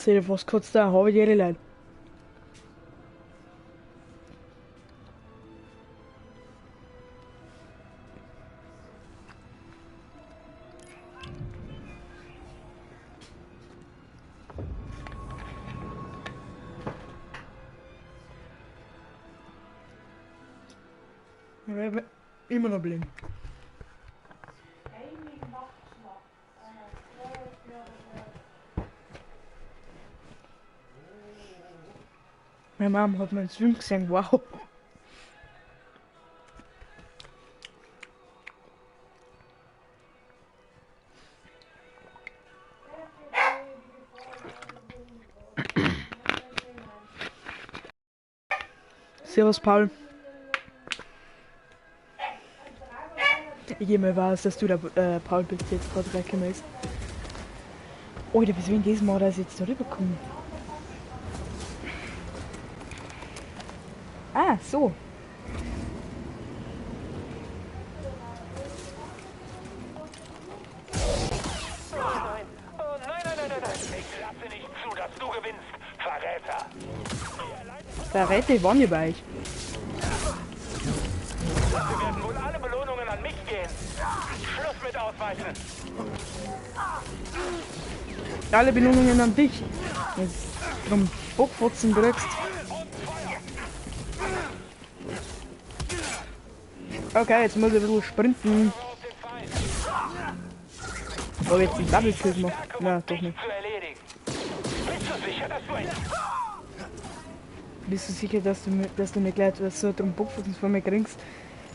hätte fast kurz da, habe ich die leid. Immer noch blind. Meine Mama hat meinen Swim gesehen, wow. Servus Paul. Ich gehe mal was, dass du der Paul bist jetzt gerade weggekommen ist. Oh, da bis wen diesmal das jetzt da rüberkommen. Ah, so. Nein. Oh nein. Ich lasse nicht zu, dass du gewinnst, Verräter. Verräter waren ja bei euch. Dafür werden wohl alle Belohnungen an mich gehen. Schluss mit Ausweichen. Alle Belohnungen an dich. Jetzt drum Bockfotzen drückst. Okay, jetzt muss ich ein bisschen sprinten. Oh, jetzt ein Double Kill gemacht. Na, doch nicht. Bist du sicher, dass du Bist du sicher, dass du mir gleich so drum Bockfotzen von mir kriegst?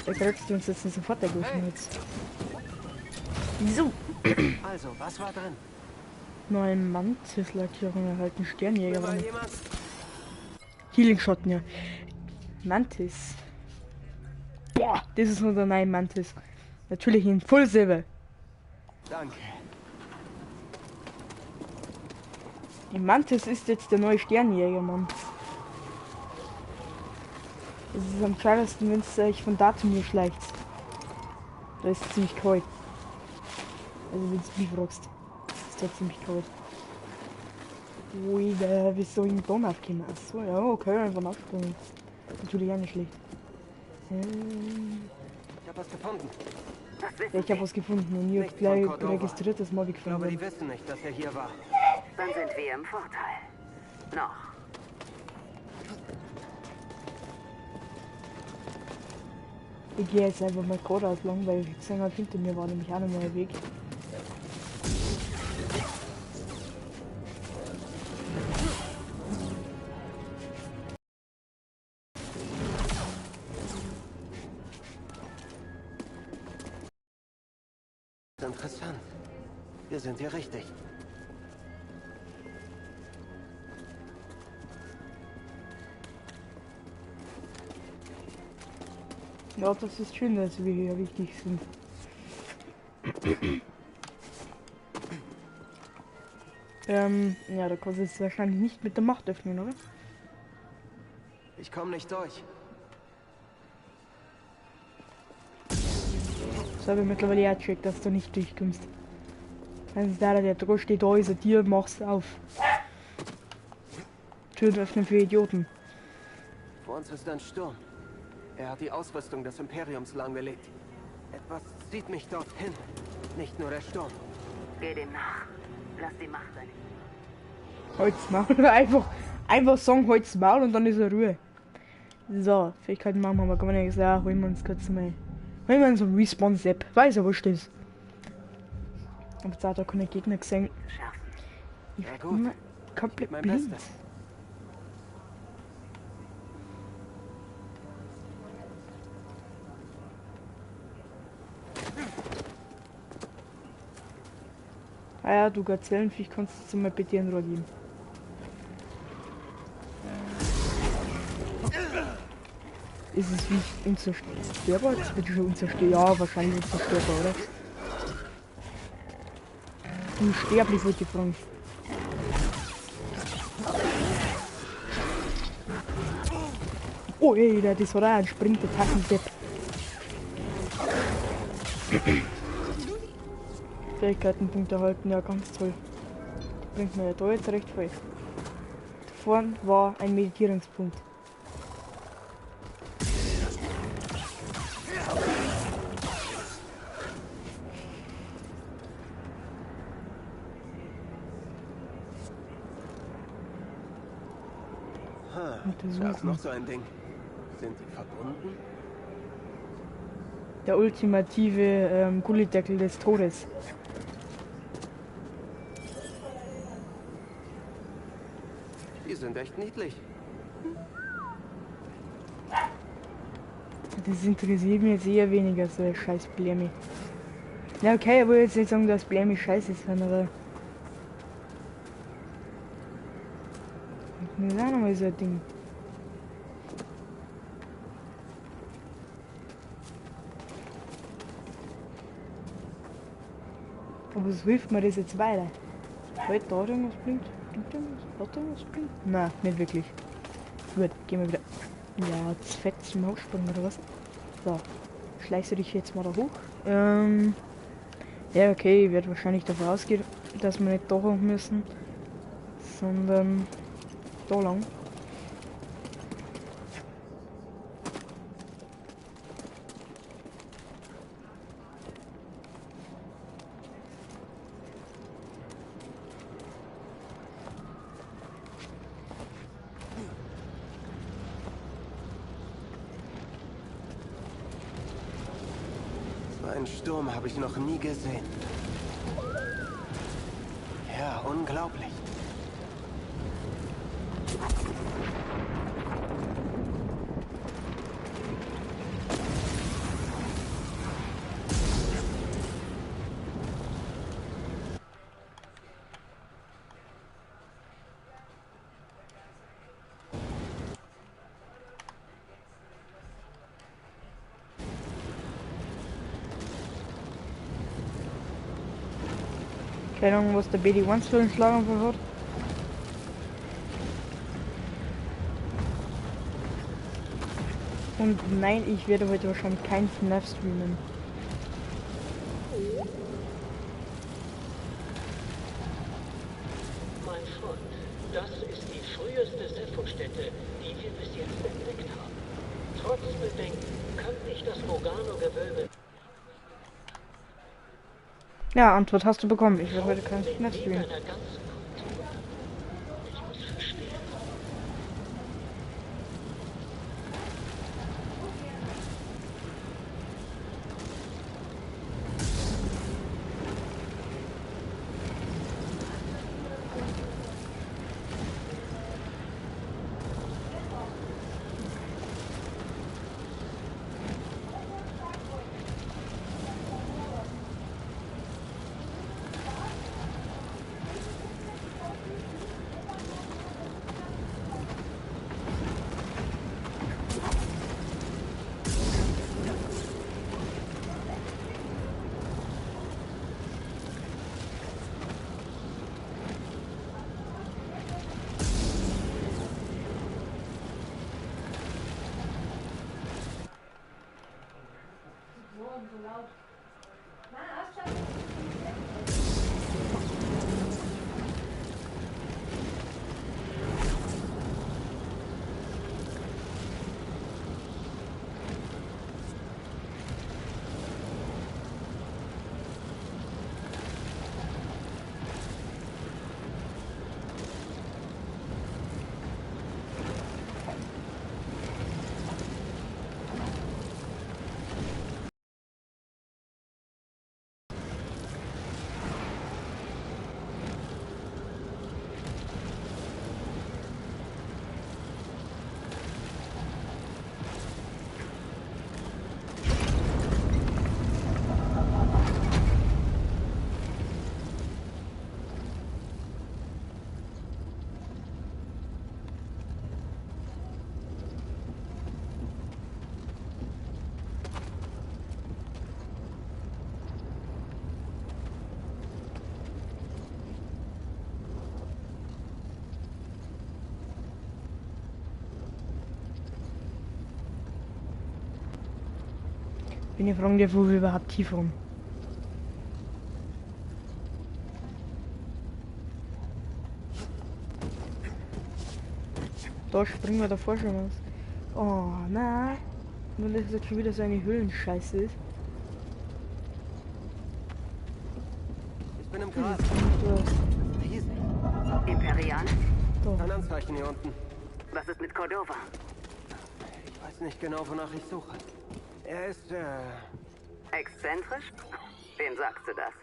Da kriegst du uns jetzt nicht sofort ergriffen jetzt. Wieso? Also, was war drin? Neue Mantis-Lackierung erhalten, Sternjäger. Healing Shot, ja. Mantis. Boah, das ist unser neuer Mantis. Natürlich in Full Silber. Danke. Die Mantis ist jetzt der neue Sternjäger, Mann. Es ist am klarsten, wenn es euch von da zu mir schleicht. Da ist es ziemlich kalt. Also wenn es mich fragst, ist da ziemlich kalt. Ui, wie soll ich denn da aufkommen? Achso, ja, okay, einfach nachspringen. Natürlich auch nicht schlecht. Ich hab was gefunden. Ja, ich habe was gefunden und ich habe gleich registriert, dass Mobby Ich glaube, gefunden die wissen nicht, dass er hier war. Dann sind wir im Vorteil. Noch. Ich gehe jetzt einfach mal geradeaus lang, weil ich gesehen habe, hinter mir war nämlich auch noch mal ein Weg. Interessant. Wir sind hier richtig. Ja, das ist schön, dass wir hier richtig sind. Ja, da kannst du es wahrscheinlich nicht mit der Macht öffnen, oder? Ich komme nicht durch. Das habe ich mittlerweile auch gecheckt, dass du nicht durchkommst. Also der da steht, da ist ein Tier, mach's auf. Türen öffnen für Idioten. Vor uns ist ein Sturm. Er hat die Ausrüstung des Imperiums lahmgelegt. Etwas zieht mich dorthin. Nicht nur der Sturm. Geh dem nach. Lass die Macht sein. Halt's Maul. Einfach sagen, halt's Maul und dann ist er Ruhe. So, Fähigkeiten machen wir mal gar nicht gesagt. Holen wir uns kurz mal. Holen wir uns so ein Respawn-App. Weiß ja, wo das ist. Aber jetzt hat er keine Gegner gesehen. Schaffen. Ich Ja, bin gut. immer komplett Mein blind. Bestes. Ah ja, du Gazellenviech, kannst du mal bitte in Ruhe geben. Ist es wie unzerstörbar? Das wird schon unzerstörbar. Ja, wahrscheinlich unzerstörbar, oder? Unsterblich wird die fragen. Oh ey, das war auch ein Sprintattacken-Depp. Fähigkeitenpunkt erhalten, ja ganz toll. bringt mir da jetzt recht viel. Da vorne war ein Meditierungspunkt. Da ist noch so ein Ding. Sind die verbunden? Der ultimative Gullideckel des Todes. Die sind echt niedlich. Das interessiert mich jetzt eher weniger, so ein scheiß Blämi. Ja okay, ich will jetzt nicht sagen, dass Blämi scheiße ist, aber... Das ist auch nochmal so ein Ding. Aber was hilft mir das jetzt weiter? Halt, da irgendwas blinkt? Blinkt irgendwas? Hat irgendwas blinkt? Nein, nicht wirklich. Gut, gehen wir wieder. Ja, jetzt fett zum Hochsprung oder was? So, schleichst du dich jetzt mal da hoch? Ja, okay, ich werde wahrscheinlich davon ausgehen, dass wir nicht da hoch müssen, sondern da lang. So einen Sturm habe ich noch nie gesehen. Ja, unglaublich. Keine Ahnung, was der BD-1 für einen Schlaganfall hat. Und nein, ich werde heute wahrscheinlich kein FNAF streamen. Mein Freund, das ist die früheste Sepho-Stätte, die wir bis jetzt entdeckt haben. Trotz Bedenken kann ich das Morgano-Gewölbe... Ja, Antwort hast du bekommen. Ich werde heute kein FNAF streamen. einer ganzen Kultur. Ich muss verstehen. Wenn ihr fragen dürft, wo wir überhaupt hinfahren. Da springen wir davor schon was. Oh, na. Nur dass das schon wieder so eine Höhlenscheiße ist. Ich bin im Das Gras. ist nicht durch. Riesig. Imperial? Ein Anzeichen hier unten. Was ist mit Cordova? Ich weiß nicht genau, wonach ich suche. Er ist, Exzentrisch? Wem sagst du das?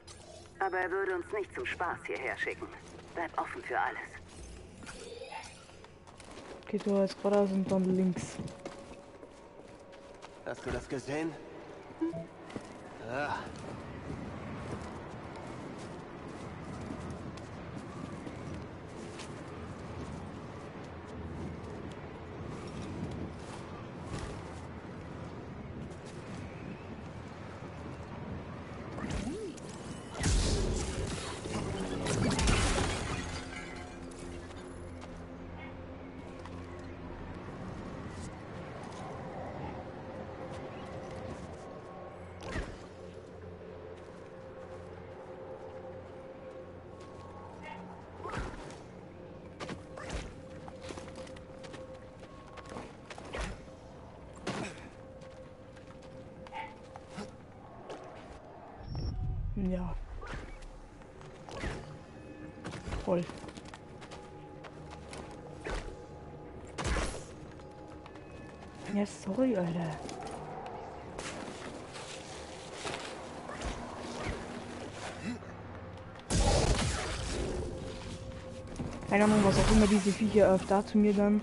Aber er würde uns nicht zum Spaß hierher schicken. Bleib offen für alles. Geht du jetzt geradeaus und dann links. Hast du das gesehen? Ah. Ja. Voll. Ja, sorry, Alter. Keine Ahnung, was auch immer diese Viecher da zu mir dann.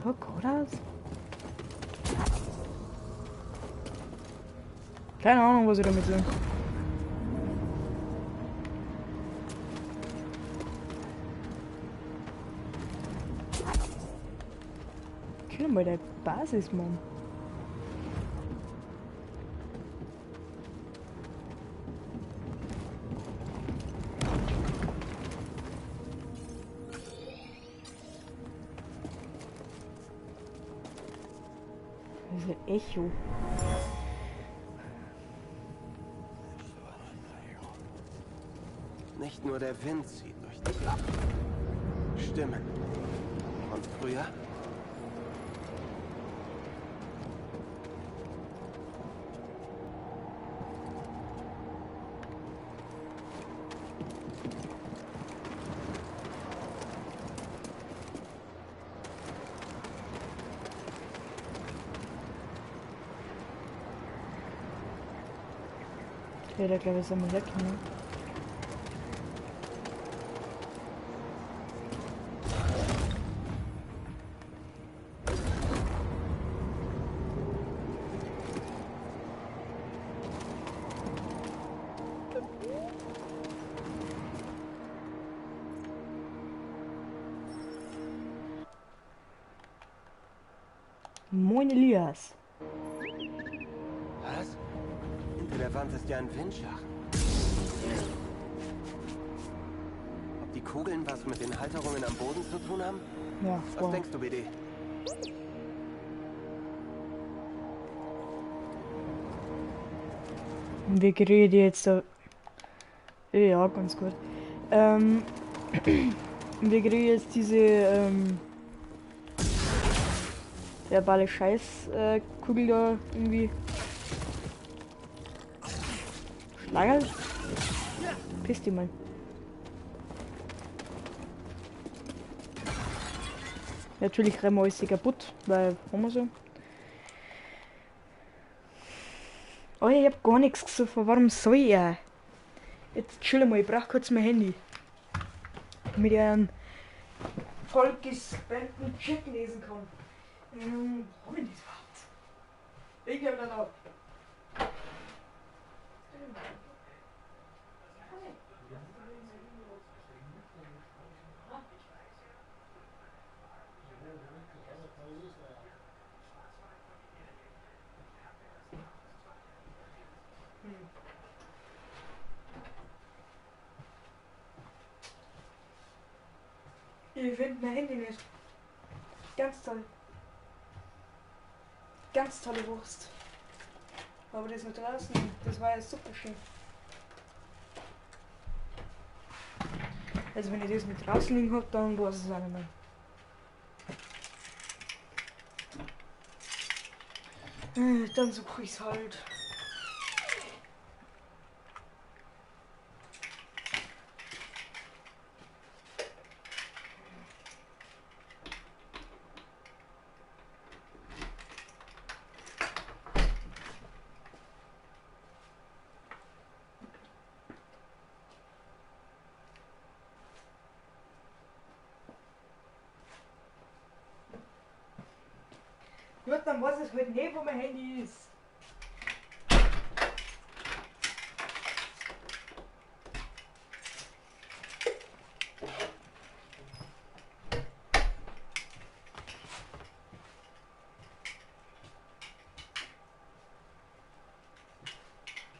Da, Kodas? Keine Ahnung, was ich damit will. Kill mal der Basis, Mann. Das ist ein Echo. Nicht nur der Wind zieht durch die Klappe. Stimmen. Und früher? Okay, der glaube ich ist einmal weg, ne? Moin Elias. Was? Hinter der Wand ist ja ein Windschacht. Ob die Kugeln was mit den Halterungen am Boden zu tun haben? Ja, Was wow. denkst du, BD? Wir reden jetzt da. Ja, ganz gut. Wir kriegen jetzt diese verbale Scheißkugel da irgendwie. Schlager? Piss die mal. Natürlich rennen wir alles kaputt, weil haben wir so. Oh, ich hab gar nichts gesagt, warum soll ich? Jetzt chill mal, ich brauch kurz mein Handy. Mit einem vollgespannten Chat lesen kann. Hab ich das überhaupt? Ich glaube da. Ich finde mein Handy nicht. Ganz toll. Ganz tolle Wurst. Aber das mit draußen, das war ja super schön. Also wenn ich das mit draußen liegen hab, dann weiß es auch nicht mehr. Dann suche ich es halt. Gut, dann weiß es halt nicht, wo mein Handy ist.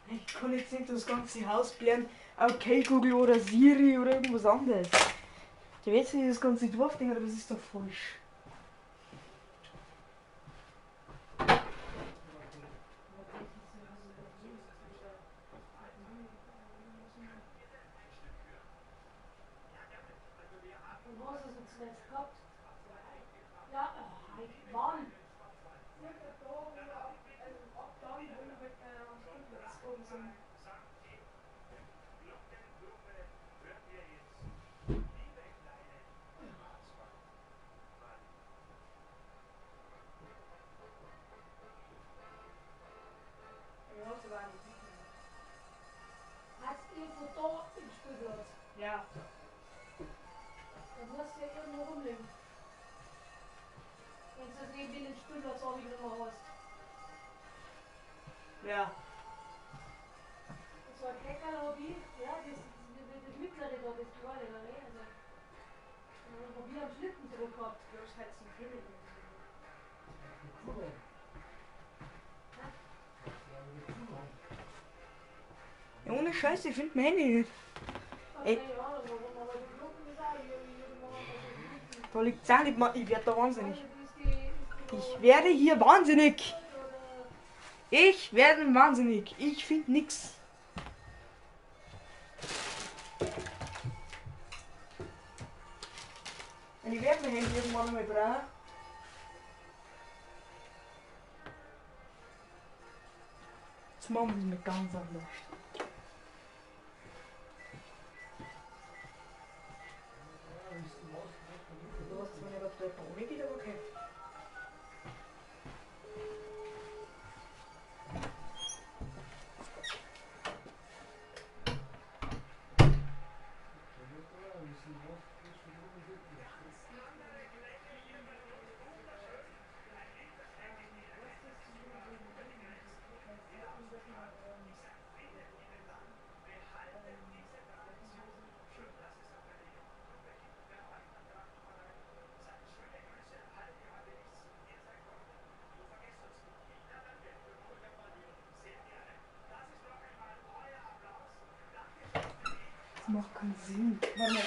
Ich kann jetzt nicht das ganze Haus blären. Okay, Google oder Siri oder irgendwas anderes. Du weißt nicht das ganze Dorf denken, aber das ist doch falsch. Und was hast du zuletzt gehabt? Ja, wann? Hast du irgendwo da im Spielplatz? Ja. Dann musst du ja irgendwo rumliegen. Wenn du das neben den Spielplatz auch wieder mal hast. Ja. Das war kein Hobby, ja, das mittlere da, das kleine da, ne? Also, wo wir am Schlitten drauf gehabt. Bloß halt zum Film. Ja, ohne Scheiße, ich finde mein Handy nicht. Ey. Keine Ahnung, warum, aber die Glocken ist auch jeden Monat also Da liegt's auch nicht mehr. Ich werde da wahnsinnig. ist die Ich werde hier wahnsinnig. Ich werde wahnsinnig. Ich finde nix. Und ich werde mein Handy irgendwann einmal brauchen. Jetzt machen wir es mir ganz anders. Du hast zwar nicht auf der Ohne geht, aber okay. Das macht keinen Sinn. Warte mal.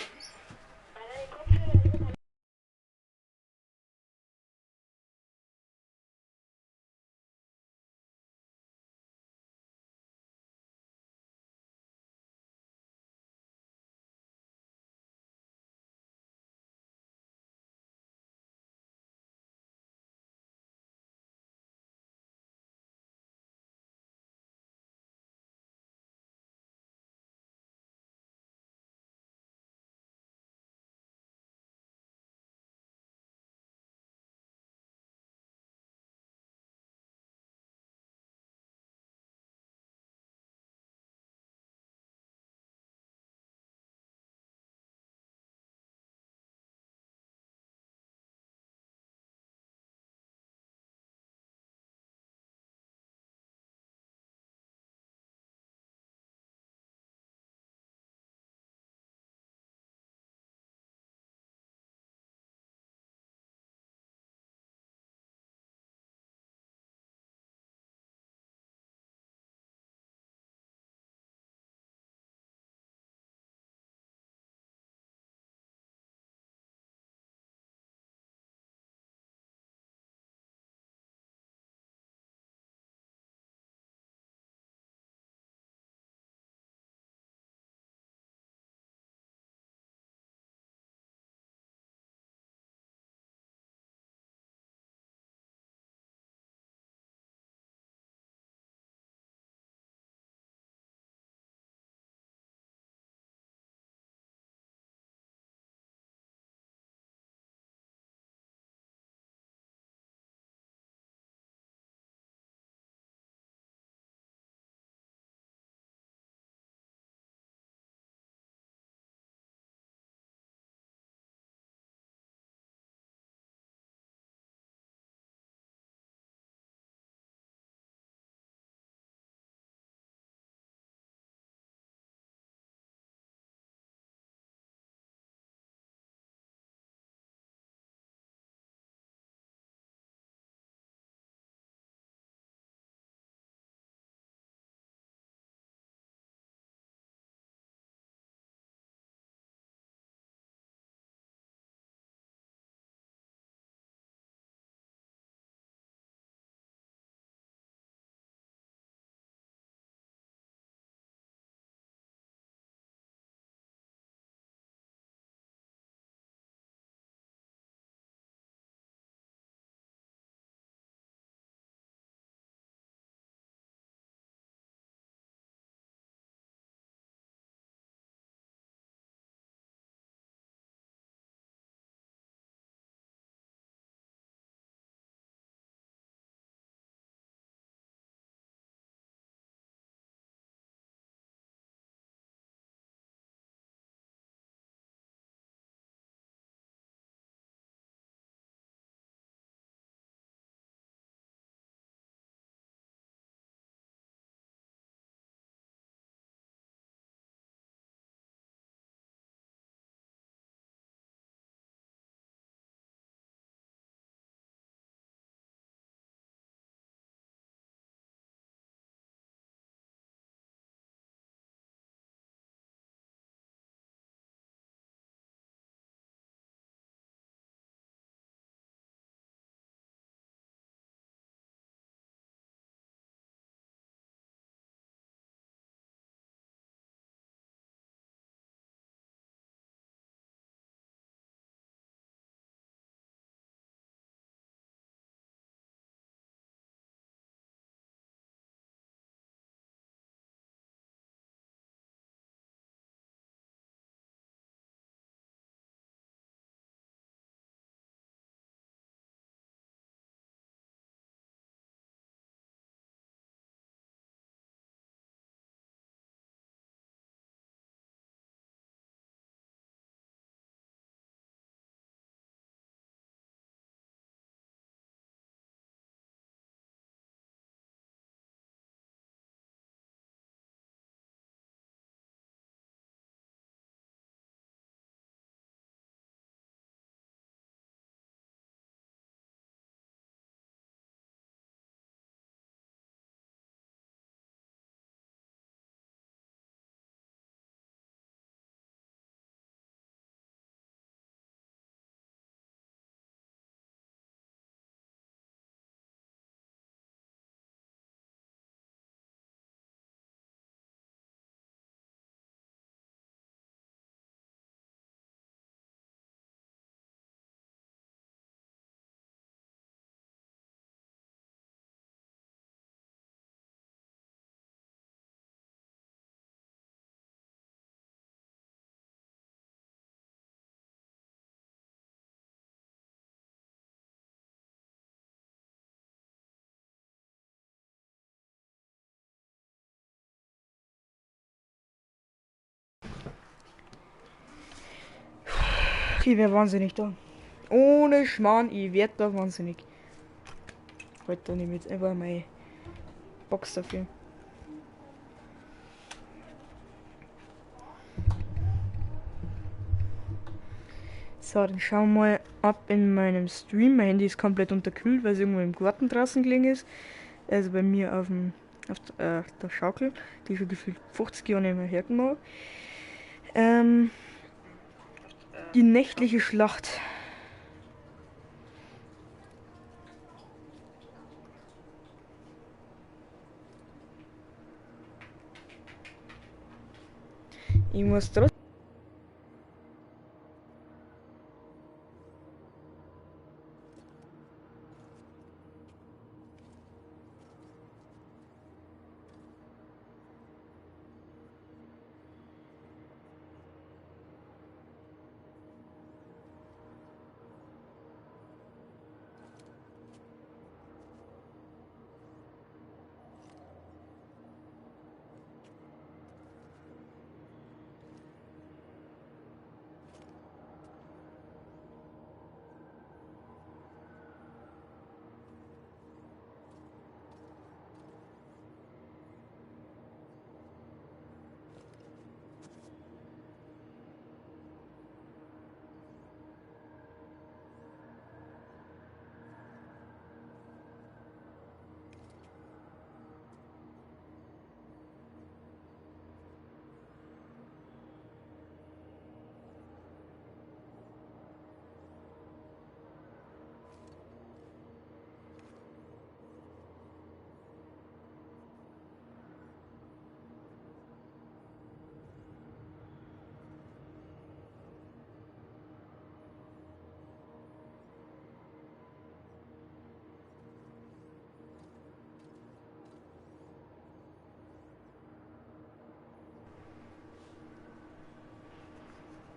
Ich wär wahnsinnig da. Ohne Schmarrn, ich werd da wahnsinnig. Heute nehme ich jetzt einfach meine Box dafür. So, dann schauen wir mal ab in meinem Stream. Mein Handy ist komplett unterkühlt, weil es irgendwo im Garten draußen gelegen ist. Also bei mir auf der Schaukel, die schon gefühlt 50 Jahre nicht mehr hergemacht. Die nächtliche Schlacht. Ich muss trotzdem.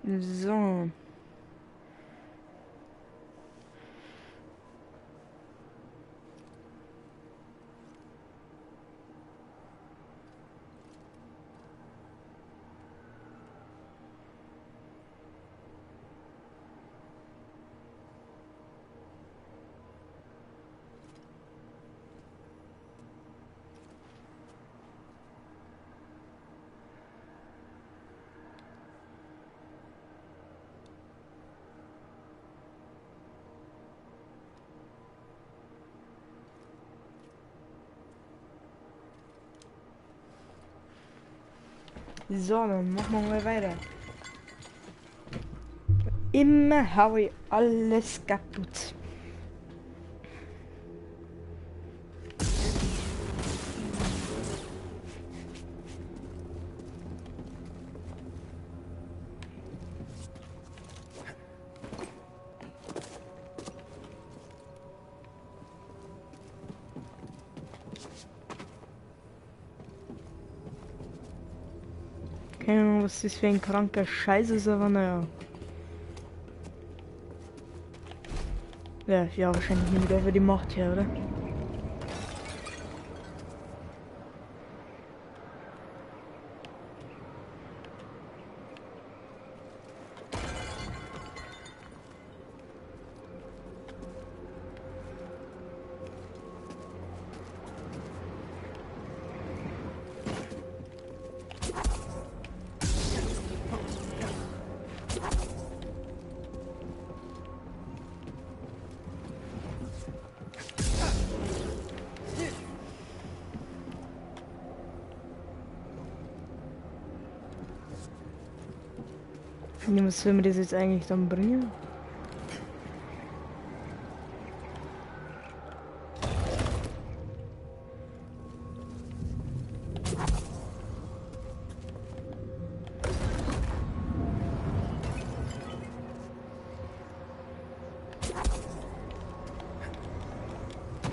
So. So, dann machen wir mal weiter. Immer habe ich alles kaputt. Keine Ahnung, was das für ein kranker Scheiß ist, aber naja. Ja, wahrscheinlich nicht wieder für die Macht her, oder? Was will mir das jetzt eigentlich dann bringen?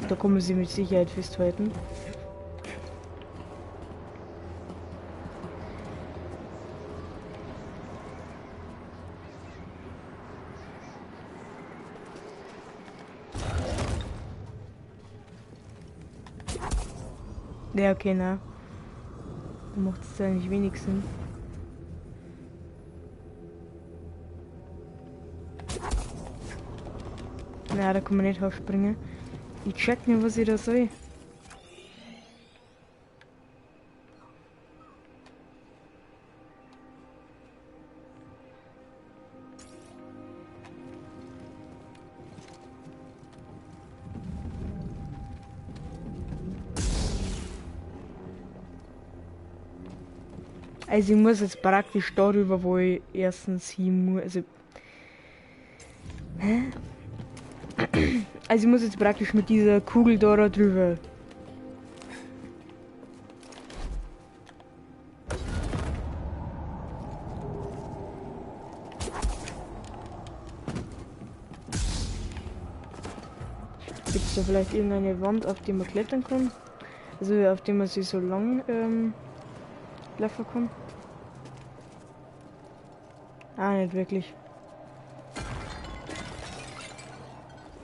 Da kommen sie mit Sicherheit festhalten. Ja, okay, na. Dann macht es eigentlich wenig Sinn. Na, da kann man nicht aufspringen. Ich check nicht, was ich da soll. Also ich muss jetzt praktisch darüber, wo ich erstens hin muss. Also ich muss jetzt praktisch mit dieser Kugel da drüber. Gibt es da vielleicht irgendeine Wand, auf die man klettern kann? Also auf die man sich so lang laufen kann? Ah, nicht wirklich.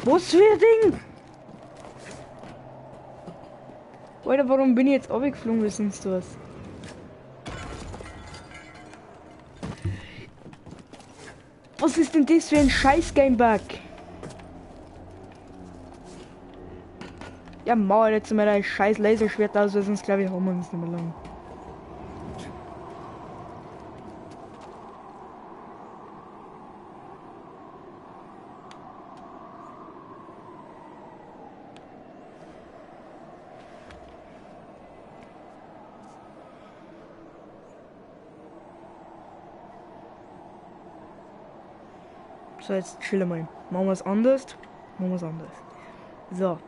Was für ein Ding? Alter, warum bin ich jetzt abgeflogen, wie sonst was? Was ist denn das für ein scheiß Gamebug? Ja, mal jetzt mal ein scheiß Laserschwert aus, weil sonst glaube ich haben wir uns nicht mehr lang. So, jetzt chillen wir. Machen wir es anders. Machen wir es anders. So,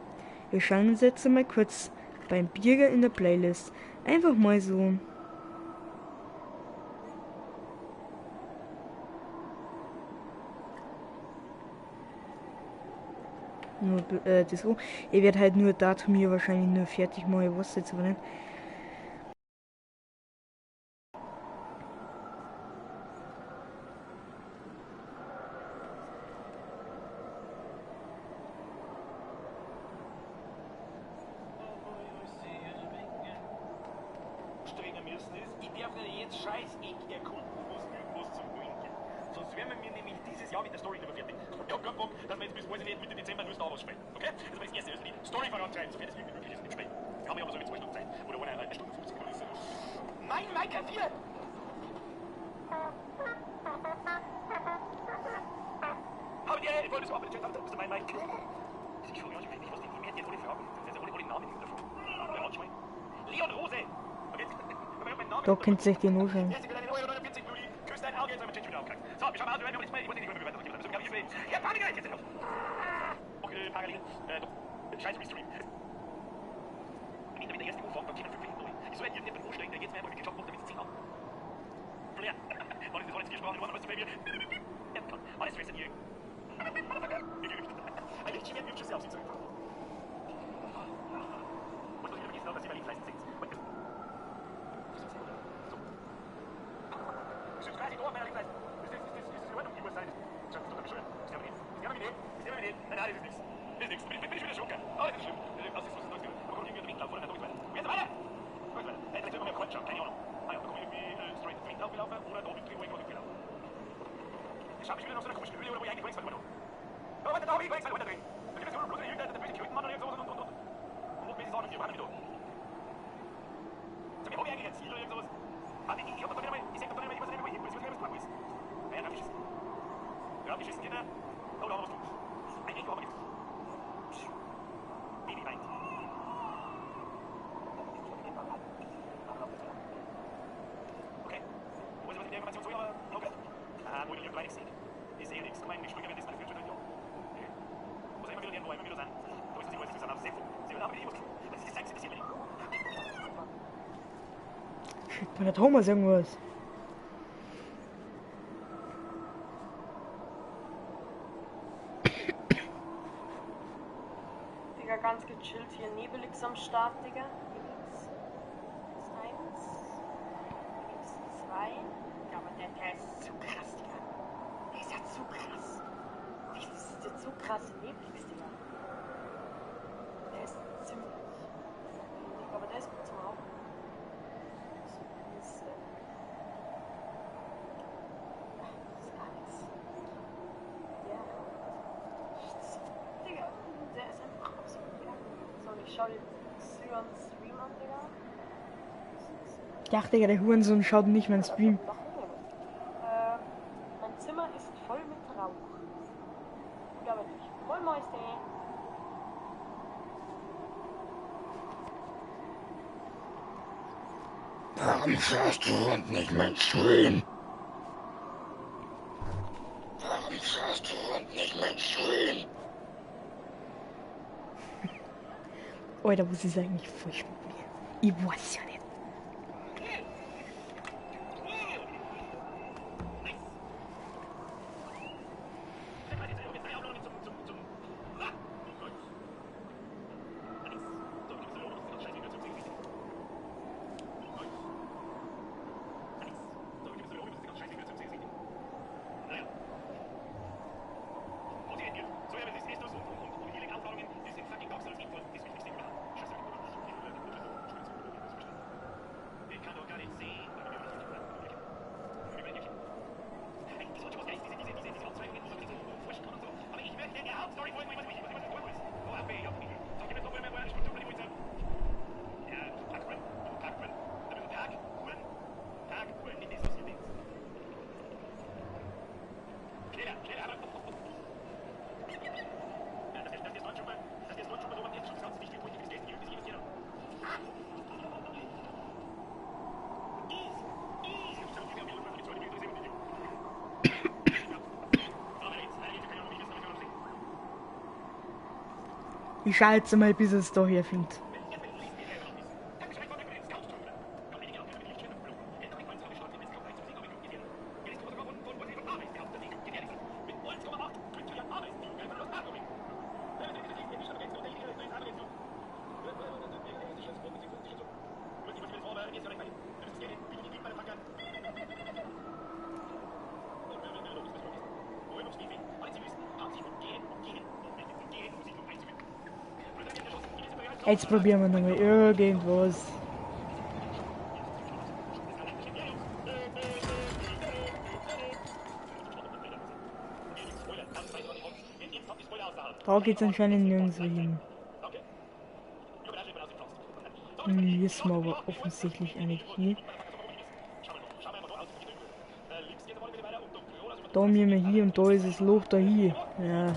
wir schauen uns jetzt mal kurz beim Bierger in der Playlist. Einfach mal so. Nur das so. Ich werde halt nur datum hier wahrscheinlich nur fertig machen. Ich weiß jetzt aber nicht. Strenger müssen ist, ich darf nicht jetzt scheiß Eck erkunden, was irgendwas zum Trinken. Sonst werden wir nämlich dieses Jahr mit der Story nicht mehr fertig. Ich hab keinen Bock, dass wir jetzt bis, weiß ich nicht, Mitte Dezember nur Star Wars spielen. Okay? Das war das erste Lied. Story vorantreiben, sofern es irgendwie möglich ist in dem Spiel. Wir haben ja aber so mit 2 Stunden Zeit. Oder eine Stunde 50 oder so. Nein, Mike, 4! Habe die, ich wollte so ab in den Chat, das ist mein Mike. Ich muss nicht mehr jetzt ohne Fragen. Das ist ohne Namen davon. Ja, manchmal. Leon Rose! Da könnt sich die nur schauen. Küsst dein Auge, jetzt haben wir wieder aufgekriegt. So, wir schauen mal, ich muss nicht mehr bewerten. Ja, Panik, jetzt ist auf. Okay, Panik, scheiß Restream. Damit der erste Umfang von Kindern 5 hinten durch. Ich soll ja irgendjemand vorstellen, der jetzt mehr mal geschafft hat, damit sie 10 haben. Ja, wann ist das alles gesprochen, wann ist das bei mir? Ja, klar, alles Stress in hier. Ein Lichtchen wird hübsches Aussehen zurück. Und was ich vergessen habe, dass sie Berlin leisten sind. Ich bin quasi durch, meine Liebleistung. Ist das in Ordnung, die Uhrzeit? Schau, das ist doch bescheuert. Ist ja aber nicht. Ist ja aber nicht. Ist ja aber nicht. Nein, das ist nichts. Das ist nichts. Bin ich wieder schocken. Oh, das ist schlimm. Das ist was ist das? Aber kommt irgendwie der Windlauf oder dann weiter. Jetzt weiter! Gut, weiter. Vielleicht können wir mehr Quatsch schauen, keine Ahnung. Ah ja, da kommen wir irgendwie straight ins Windlauf gelaufen oder da mit Drehung oder gelaufen. Ich schau mich wieder nach so einer komischen Höhle oder wo ich eigentlich warte mal noch. Oh, warte, da habe ich übrigens weiter drehen. Da gibt es nur bloß der böse Kirchenmann oder irgendwas und. Und wo bin ich sagen, wir waren wieder. Sag mir, habe ich eigentlich ein Ziel oder irgendwas? Ich hab doch wieder mal, ich sag doch wieder mal, ich weiß nicht, wo ich hin will, ich weiß nicht, was du ist. Ja, hab geschissen. Ja, geschissen, Kinder. Oh, da haben wir's du. Ein Echo haben wir geschissen. Baby weint. Okay. Wo ist was mit der Information so, aber okay. Ah, wo ich hier nichts sehe. Ich sehe nichts. Mein Gespräch wird das meine Führung schon. Okay. Muss immer wieder irgendwo, immer wieder sein. Da ist das die Größe, aber sehr froh. Sie will aber nicht, was ist das Sex, das hier liegt. Bei der Thomas irgendwas. Digga, ganz gechillt hier. Nebelix am Start, Digga. Nebelix. Das ist 1. Nebelix 2. Ja, aber der ist zu krass, Digga. Der ist ja zu krass. Das ist der zu krasse Nebelix, Digga. Der ist ziemlich. Aber der ist gut zum Rauchen. Das ist gar nichts. Ja. schau dir Syons Stream an, Digga. Ich dachte, Digga, der Hurensohn schaut nicht meinen Stream. Warum? Mein Zimmer ist voll mit Rauch. Ich glaube nicht. Moin Mäuschen. Warum schaust du nicht mein Stream? Warum schaust du nicht mein Stream? Oh, da muss ich eigentlich frisch mit mir. Ich weiß ja nicht. Ich schalte mal, bis es da hier findet. Jetzt probieren wir nochmal irgendwas. Da geht's anscheinend nirgendwo hin. Hier ist man aber offensichtlich eigentlich hier. Da haben wir hier und da ist das Loch da hier. Ja.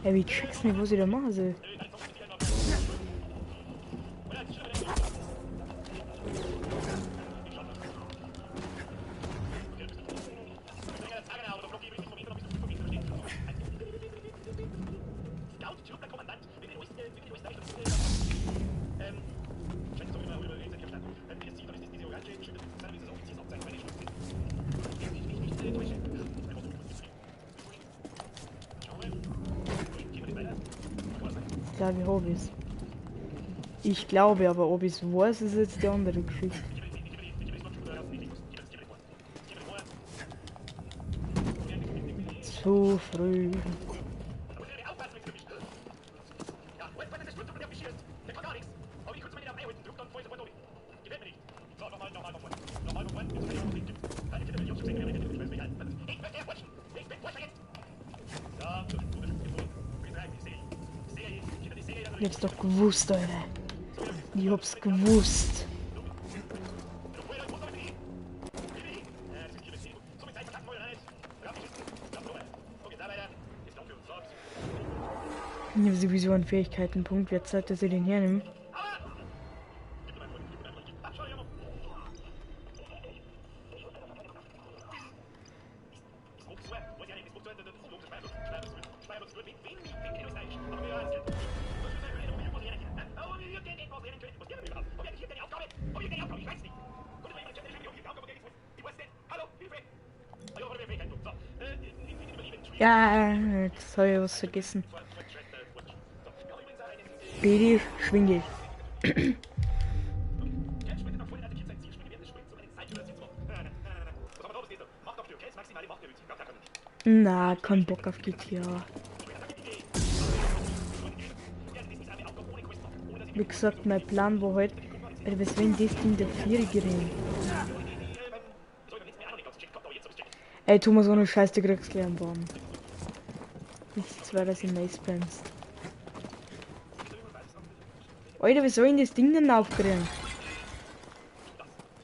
Hey, wie checkst du nicht, was ich da machen soll? Ich glaube, ich habe es. Ich glaube, aber ob ich es weiß, ist jetzt die andere Geschichte. Zu früh. Ich hab's doch gewusst, Alter. Ich hab's gewusst. Ich habe sowieso einen Fähigkeitenpunkt. Wer zeigt, dass ich den hernehme? Ja, jetzt habe ich was vergessen. BD Schwingel. Na, kein Bock auf GTA. Wie gesagt, mein Plan war halt, was wenn das Ding der Vierjährige rennt. Ey, Thomas, ohne Scheiß, du kriegst gleich einen Baum. Jetzt zwar, dass du nice bremst. Alter, wie soll ich das Ding denn aufkriegen?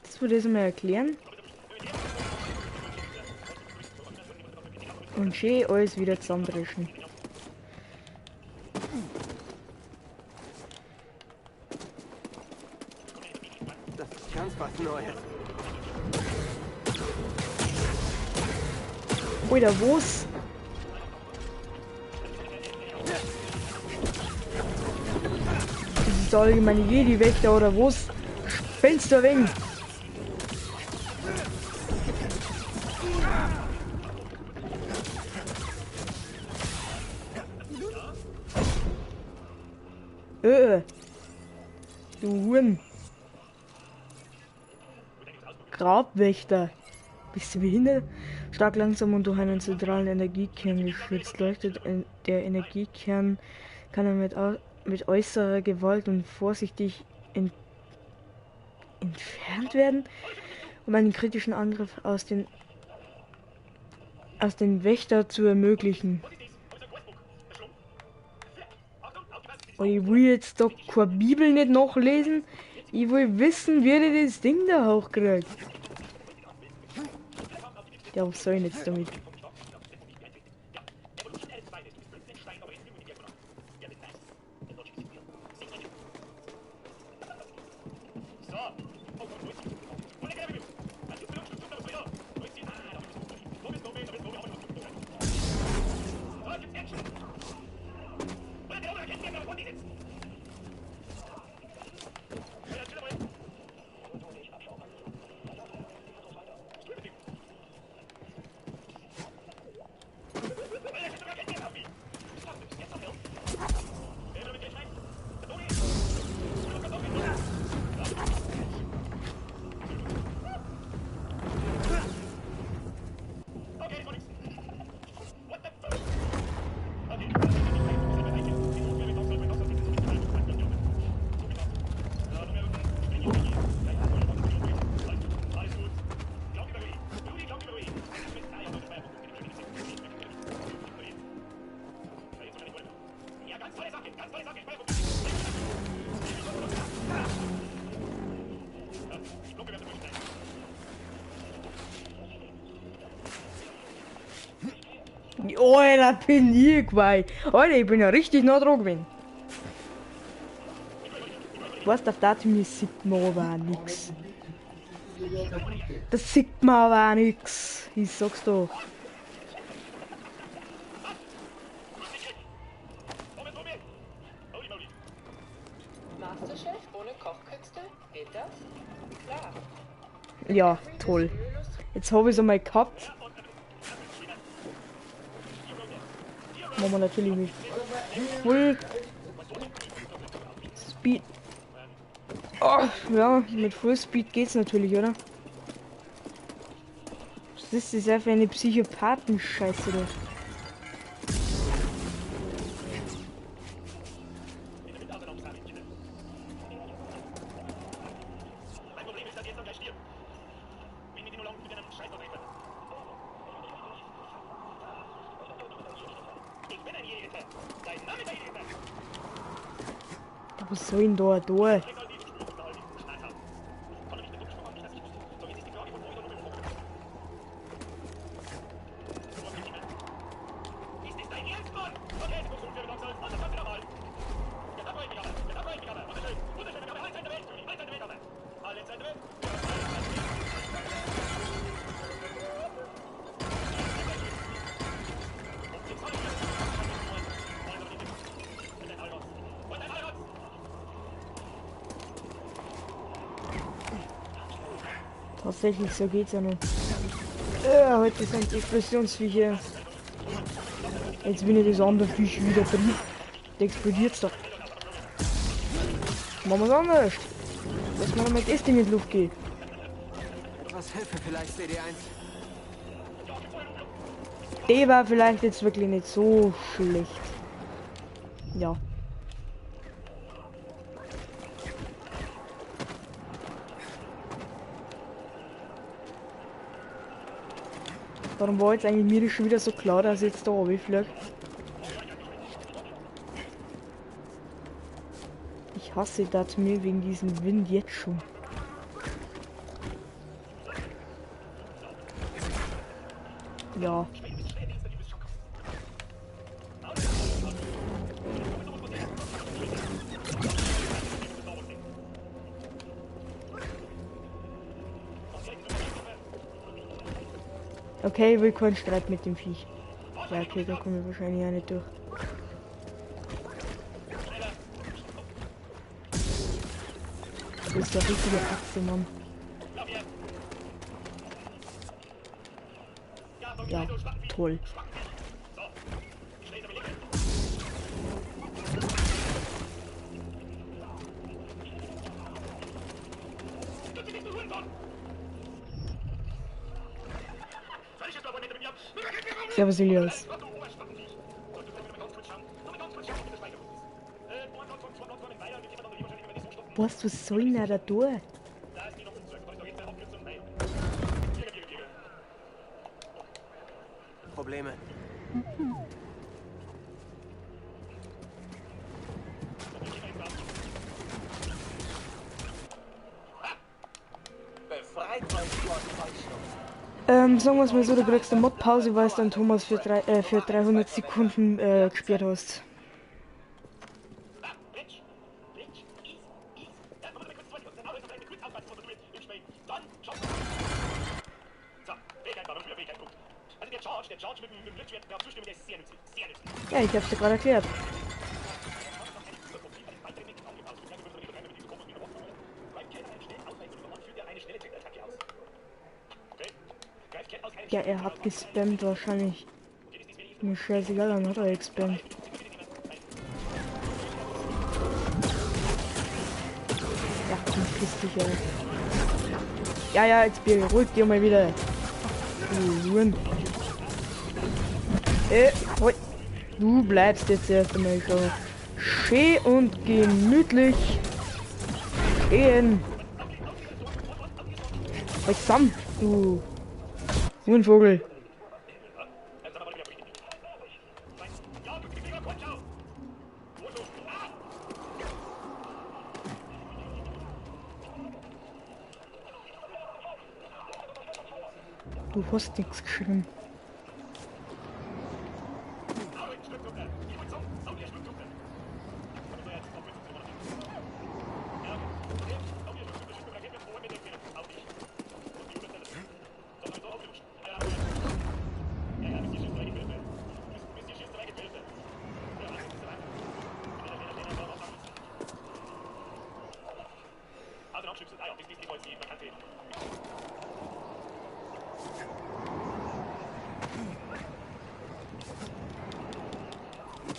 Das würde ich mal erklären. Und schön alles wieder zusammendreschen. Das ist ganz was Neues. Alter, was? Das ist allgemeine Jedi-Wächter oder was? Spinnst du wegen? Du Huren. Grabwächter. Bist du behindert? Stark langsam und durch einen zentralen Energiekern geschützt. Leuchtet der Energiekern, kann er mit äußerer Gewalt und vorsichtig entfernt werden, um einen kritischen Angriff aus den Wächter zu ermöglichen. Und ich will jetzt doch keine Bibel nicht nachlesen. Ich will wissen, wie der das Ding da hochkriegt. Ja, was soll ich jetzt damit? Alter, bin ich gewei. Alter, ich bin ja richtig nah dran gewesen. Was auf dazu mir sieht man aber auch nix. Das sieht man aber auch nix. Ich sag's doch. Masterchef ohne Kochkünste? Geht das? Klar. Ja, toll. Jetzt habe ich es einmal gehabt. Machen wir natürlich mit Full Speed. Oh, ja, mit Full Speed geht's natürlich, oder? Was ist das einfach eine Psychopathen-Scheiße da? Was soll denn da? Tatsächlich, so geht's ja nicht. Heute sind Explosionsviecher. Jetzt bin ich das andere Viech wieder drin. Der explodiert's doch. Machen wir's anders. Lass mal mit das Ding in die Luft gehen. Was Hilfe vielleicht, CD1? Der war vielleicht jetzt wirklich nicht so schlecht. Ja. Darum war jetzt eigentlich mir das schon wieder so klar, dass ich jetzt da runterfliege. Ich hasse das mir wegen diesem Wind jetzt schon. Ja. Okay, willkommen Streit mit dem Viech. Ja, okay, da kommen wir wahrscheinlich auch nicht durch. Das ist der richtige Achse, Mann. Ja, toll. Servus, Elias. Was soll denn er da tun? Probleme. Sagen wir es mal so, du kriegst eine Mod-Pause, weil es dann Thomas für 300 Sekunden gesperrt hast. Ja, ich hab's dir gerade erklärt. Ja, er hat gespammt wahrscheinlich. Mir scheißegal, dann hat er gespammt. Ja, komm, piss dich, ey. Ja, jetzt beruhig dir mal wieder. Ruhen. Hoi. Du bleibst jetzt erst einmal schon schön und gemütlich stehen. Halt zusammen, du Vogel. Du hast nichts geschrieben.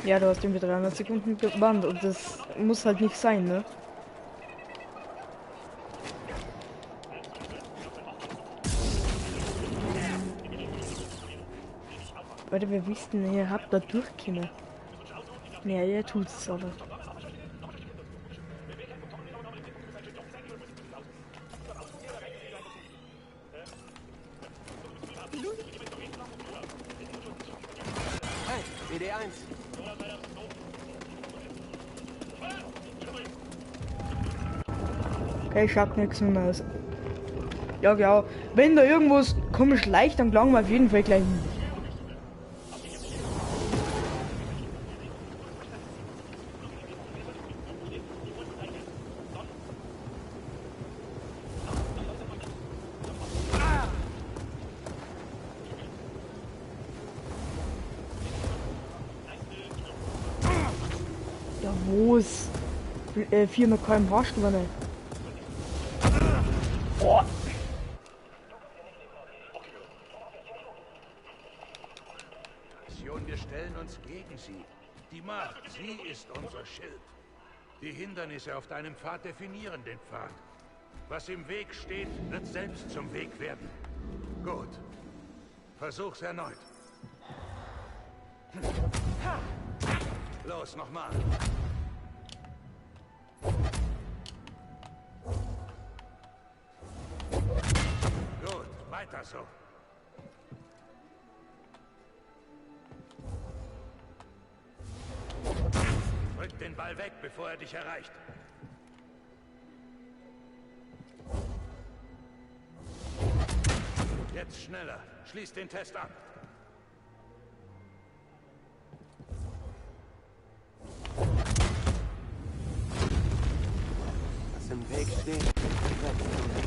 Ja, du hast ihn für 300 Sekunden gebannt und das muss halt nicht sein, ne? Leute, wir wissen, ihr habt da durchkommen. Ja, ihr tut's aber. Hey, WD1. Okay, schaut nichts mehr aus. Ja, genau. Wenn da irgendwas komisch leicht, dann gelangen wir auf jeden Fall gleich hin. Ja, wo ist 400 km/h gewonnen? Oh. Wir stellen uns gegen sie. Die Macht, sie ist unser Schild. Die Hindernisse auf deinem Pfad definieren den Pfad. Was im Weg steht, wird selbst zum Weg werden. Gut. Versuch's erneut. Los, nochmal. Gut, weiter so. Gib den Ball weg, bevor er dich erreicht. Jetzt schneller. Schließ den Test ab. Was im Weg steht, wird zum Weg.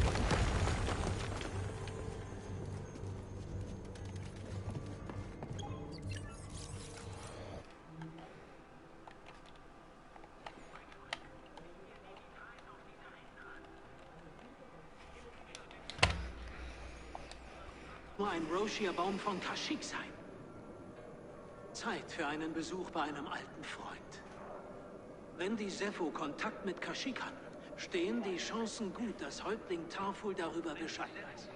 Nur ein Roshia-Baum von Kashyyyk sein. Zeit für einen Besuch bei einem alten Freund. Wenn die Zeffo Kontakt mit Kashyyyk hatten, stehen die Chancen gut, dass Häuptling Tarful darüber Bescheid weiß.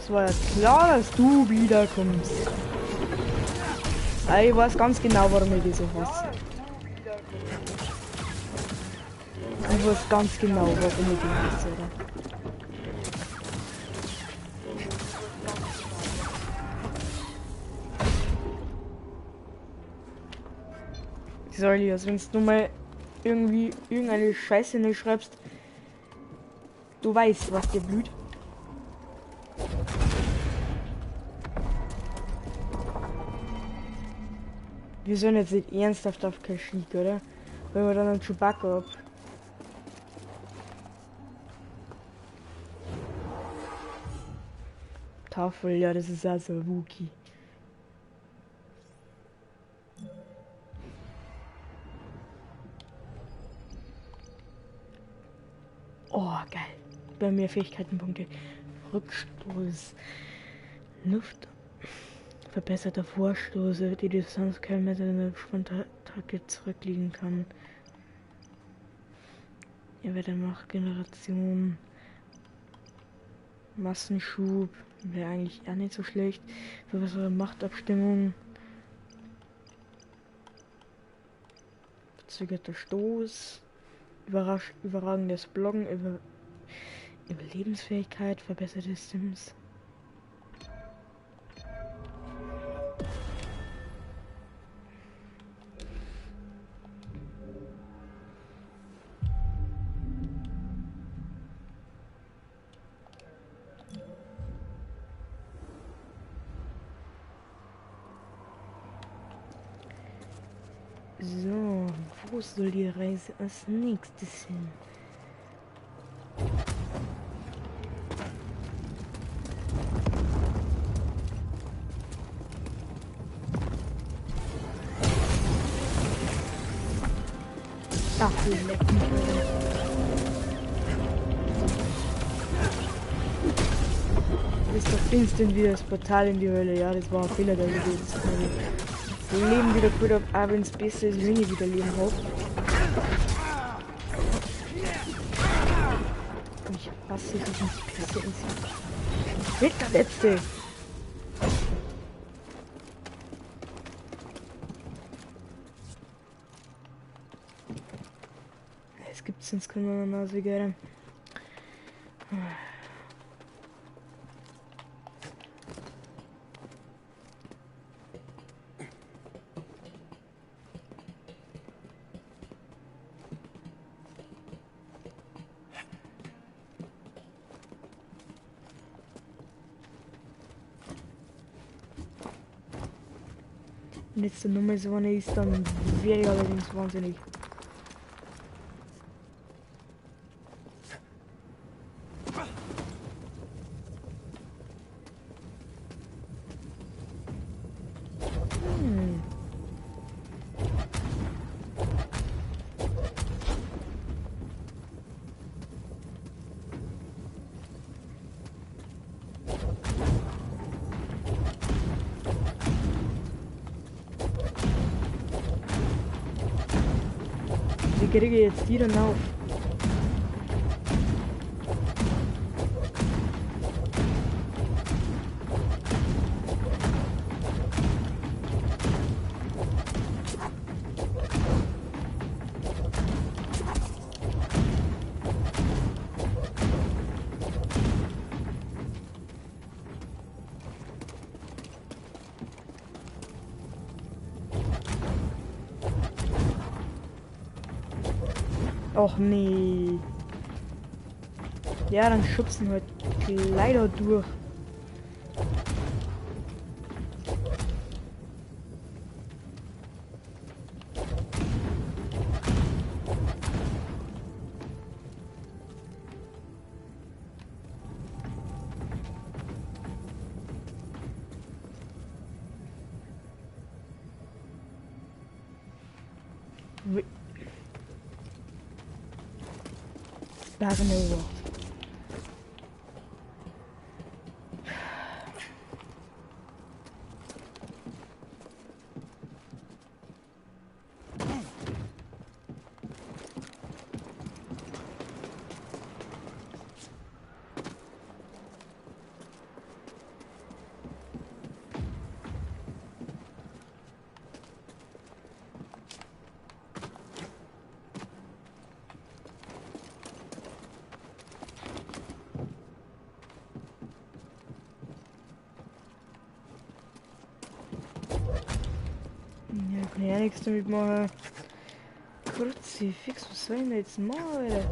Es war ja klar, dass du wiederkommst. Ich weiß ganz genau, warum ich die so hasse. Ich weiß ganz genau, warum ich die hasse, oder? Elias, wenn du mal irgendwie irgendeine Scheiße nicht schreibst, du weißt, was dir blüht. Wir sollen jetzt nicht ernsthaft auf Kashyyyk, oder? Wenn wir dann einen Chewbacca ab. Tafel, ja, das ist also ein Wookie. Oh, geil. Bei mir Fähigkeitenpunkte. Rückstoß. Luft. Verbesserter Vorstoß, die Distanz kein Messer in der Spontan-Attacke zurückliegen kann. Ja, bei der Machtgeneration. Massenschub. Wäre eigentlich auch nicht so schlecht. Verbesserte Machtabstimmung. Verzögerter Stoß. Überragendes Bloggen. Überlebensfähigkeit. Verbesserte Sims. So, wo soll die Reise als nächstes hin? Ach, du leck mich. Das ist doch instant wieder das Portal in die Hölle. Ja, das war ein Fehler, der gewesen ist. Leben wieder gut ab, aber ins Beste ist, wenn ich wieder Leben habe. Ich hasse diesen Pisse ins Weg der letzte! Es gibt sonst keine Nase gerne. Letzte Nummer so eine ist, dann wäre ich allerdings wahnsinnig. kriege jetzt die dann auf? Och nee. Ja, dann schubsen wir leider durch. Sperren over. Ja, kann ja nichts damit machen. Kruzifix, was soll ich denn jetzt machen, Alter?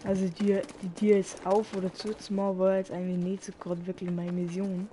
Also die Tür jetzt auf oder zu machen, war jetzt eigentlich nicht so gerade wirklich meine Mission.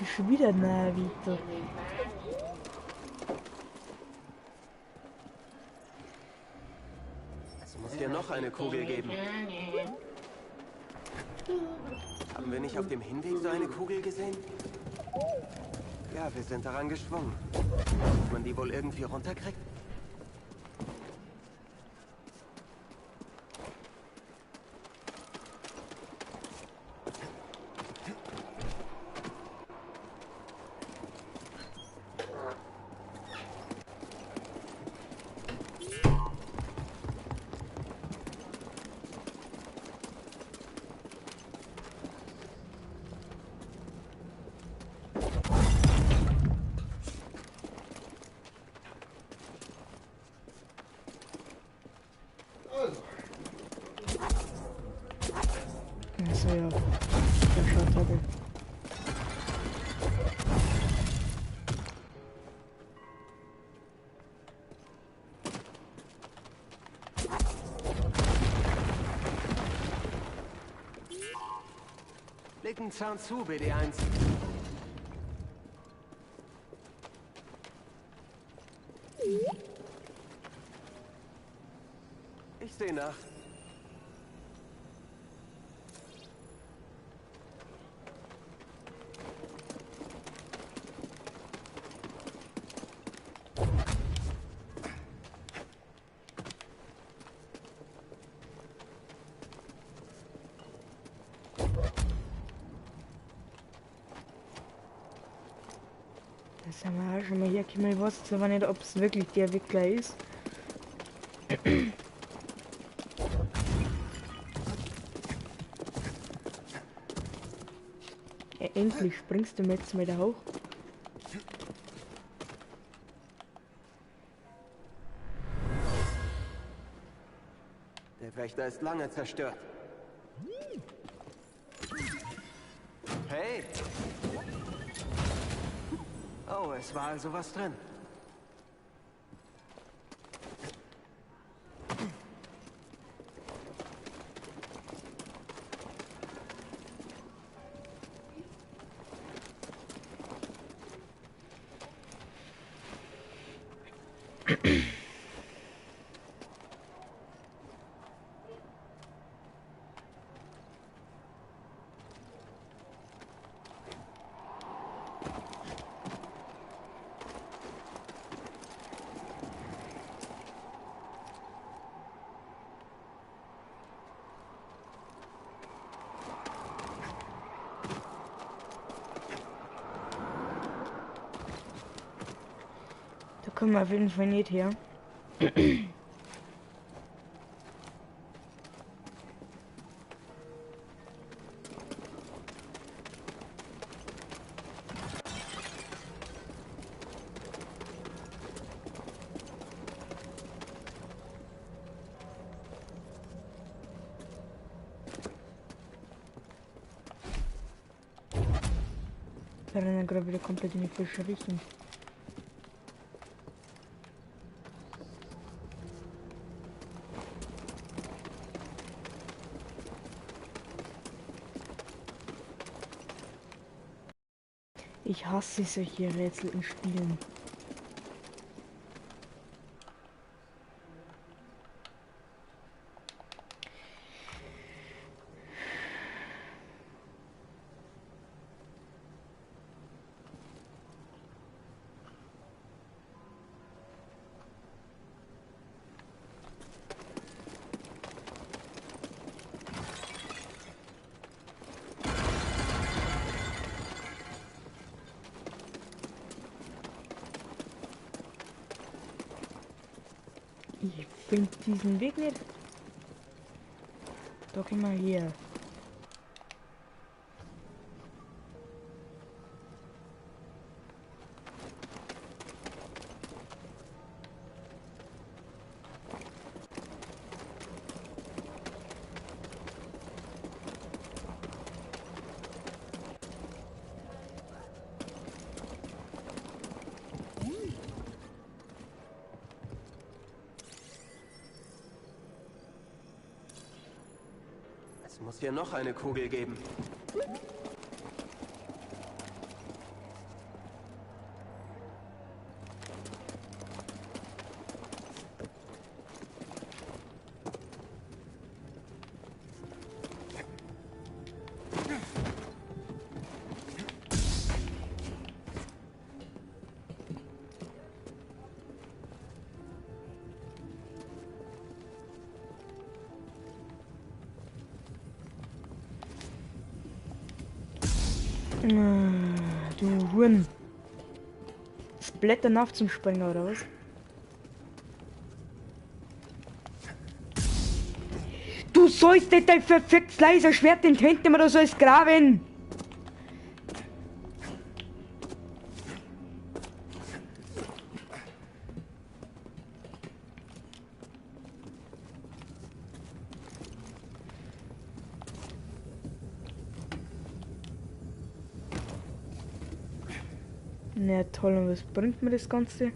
Ist schon wieder nahe weiter. Es muss hier noch eine Kugel geben. Haben wir nicht auf dem Hinweg so eine Kugel gesehen? Ja, wir sind daran geschwungen. Ob man die wohl irgendwie runterkriegt? So ja, der Schottabel. Leg den Zahn zu, BD1. Ich sehe nach. Das haben wir auch schon mal hier. Ich weiß jetzt aber nicht, ob es wirklich der Entwickler ist. Ja, endlich springst du mir jetzt wieder hoch. Der Wächter ist lange zerstört. Hey! Oh, es war also was drin. Da kommen wir auf jeden Fall nicht her. Wir rennen gerade wieder komplett in die falsche Richtung. Ich hasse solche Rätsel in Spielen. Ich finde diesen Weg nicht. Da gehen wir hier. Es muss hier noch eine Kugel geben. Du Huren. Splatter nach zum Springer oder was? Du sollst nicht dein verficktes Laserschwert in die Hände nehmen, du sollst graben! Na toll, und was bringt mir das Ganze?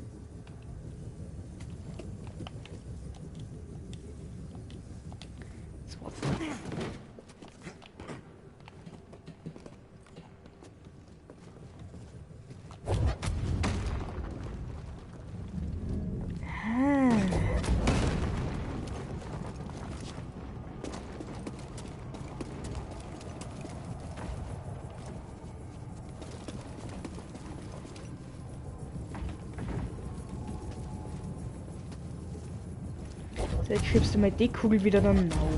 So, jetzt schiebst du mal die Kugel wieder dann auf.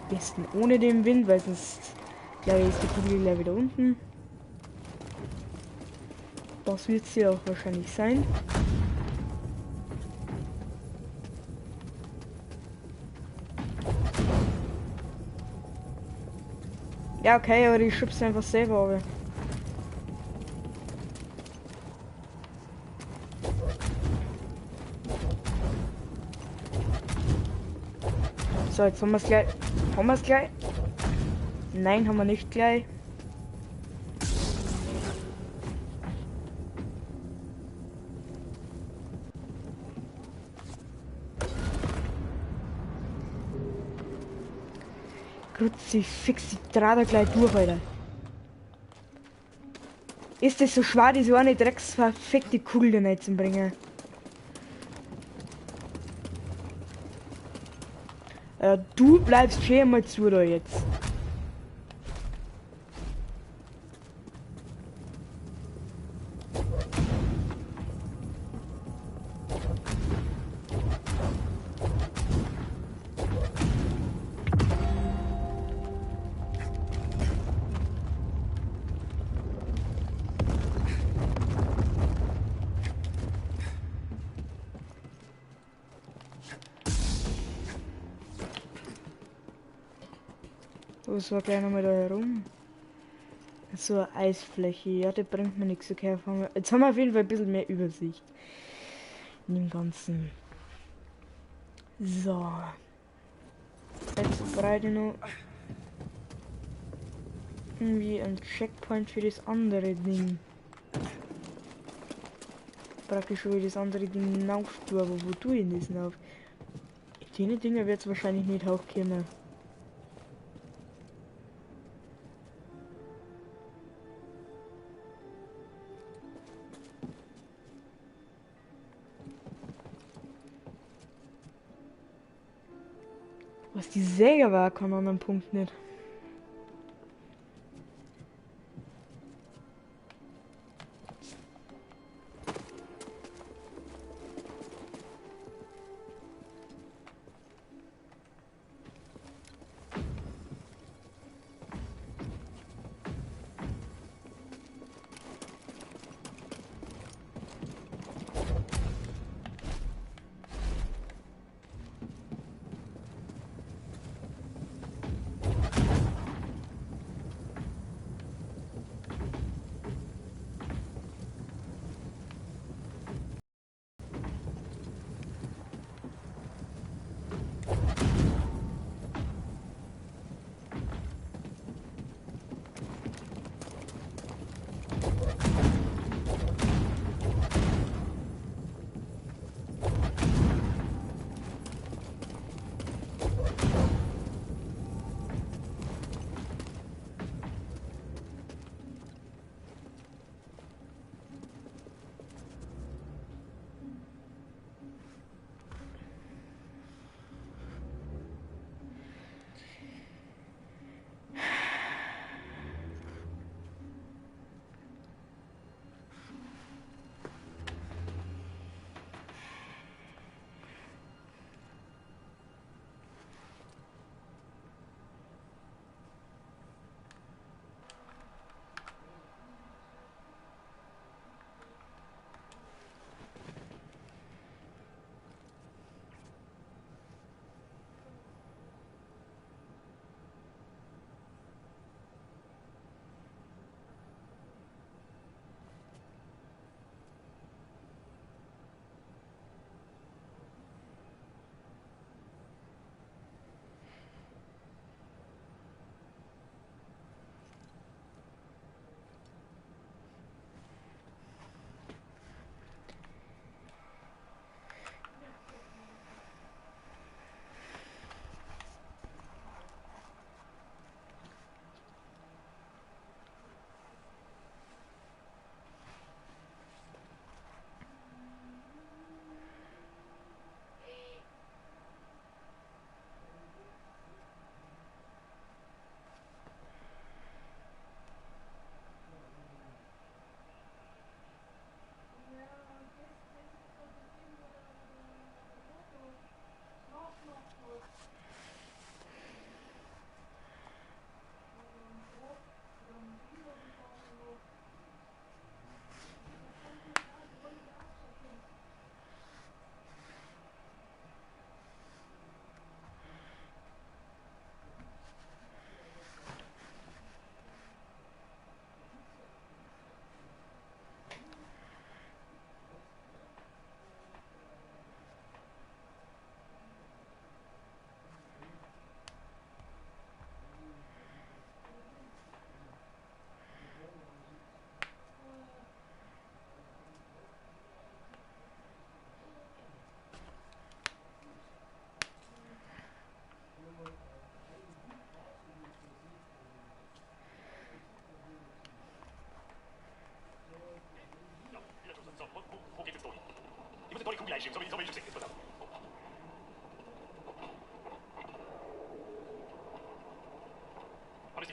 Am besten ohne den Wind, weil sonst gleich ist die Kugel gleich wieder unten. Das wird sie auch wahrscheinlich sein. Ja, okay, aber die schubst einfach selber, aber. So, jetzt haben wir es gleich. Haben wir es gleich? Nein, haben wir nicht gleich. Kruzifix, ich trau da gleich durch, Alter. Ist das so schwer, diese eine drecksverfickte Kugel da nicht zu bringen? Du bleibst schön mal zu da jetzt. Was war gleich nochmal da herum? So eine Eisfläche, ja, das bringt mir nichts. Okay, jetzt haben wir auf jeden Fall ein bisschen mehr Übersicht in dem Ganzen. So. Jetzt breite noch irgendwie ein Checkpoint für das andere Ding. Praktisch wie das andere Ding hinaufstue, aber wo tue ich das auf? Die Dinger wird es wahrscheinlich nicht hochkommen. Was die Säge war, kann an einem Punkt nicht.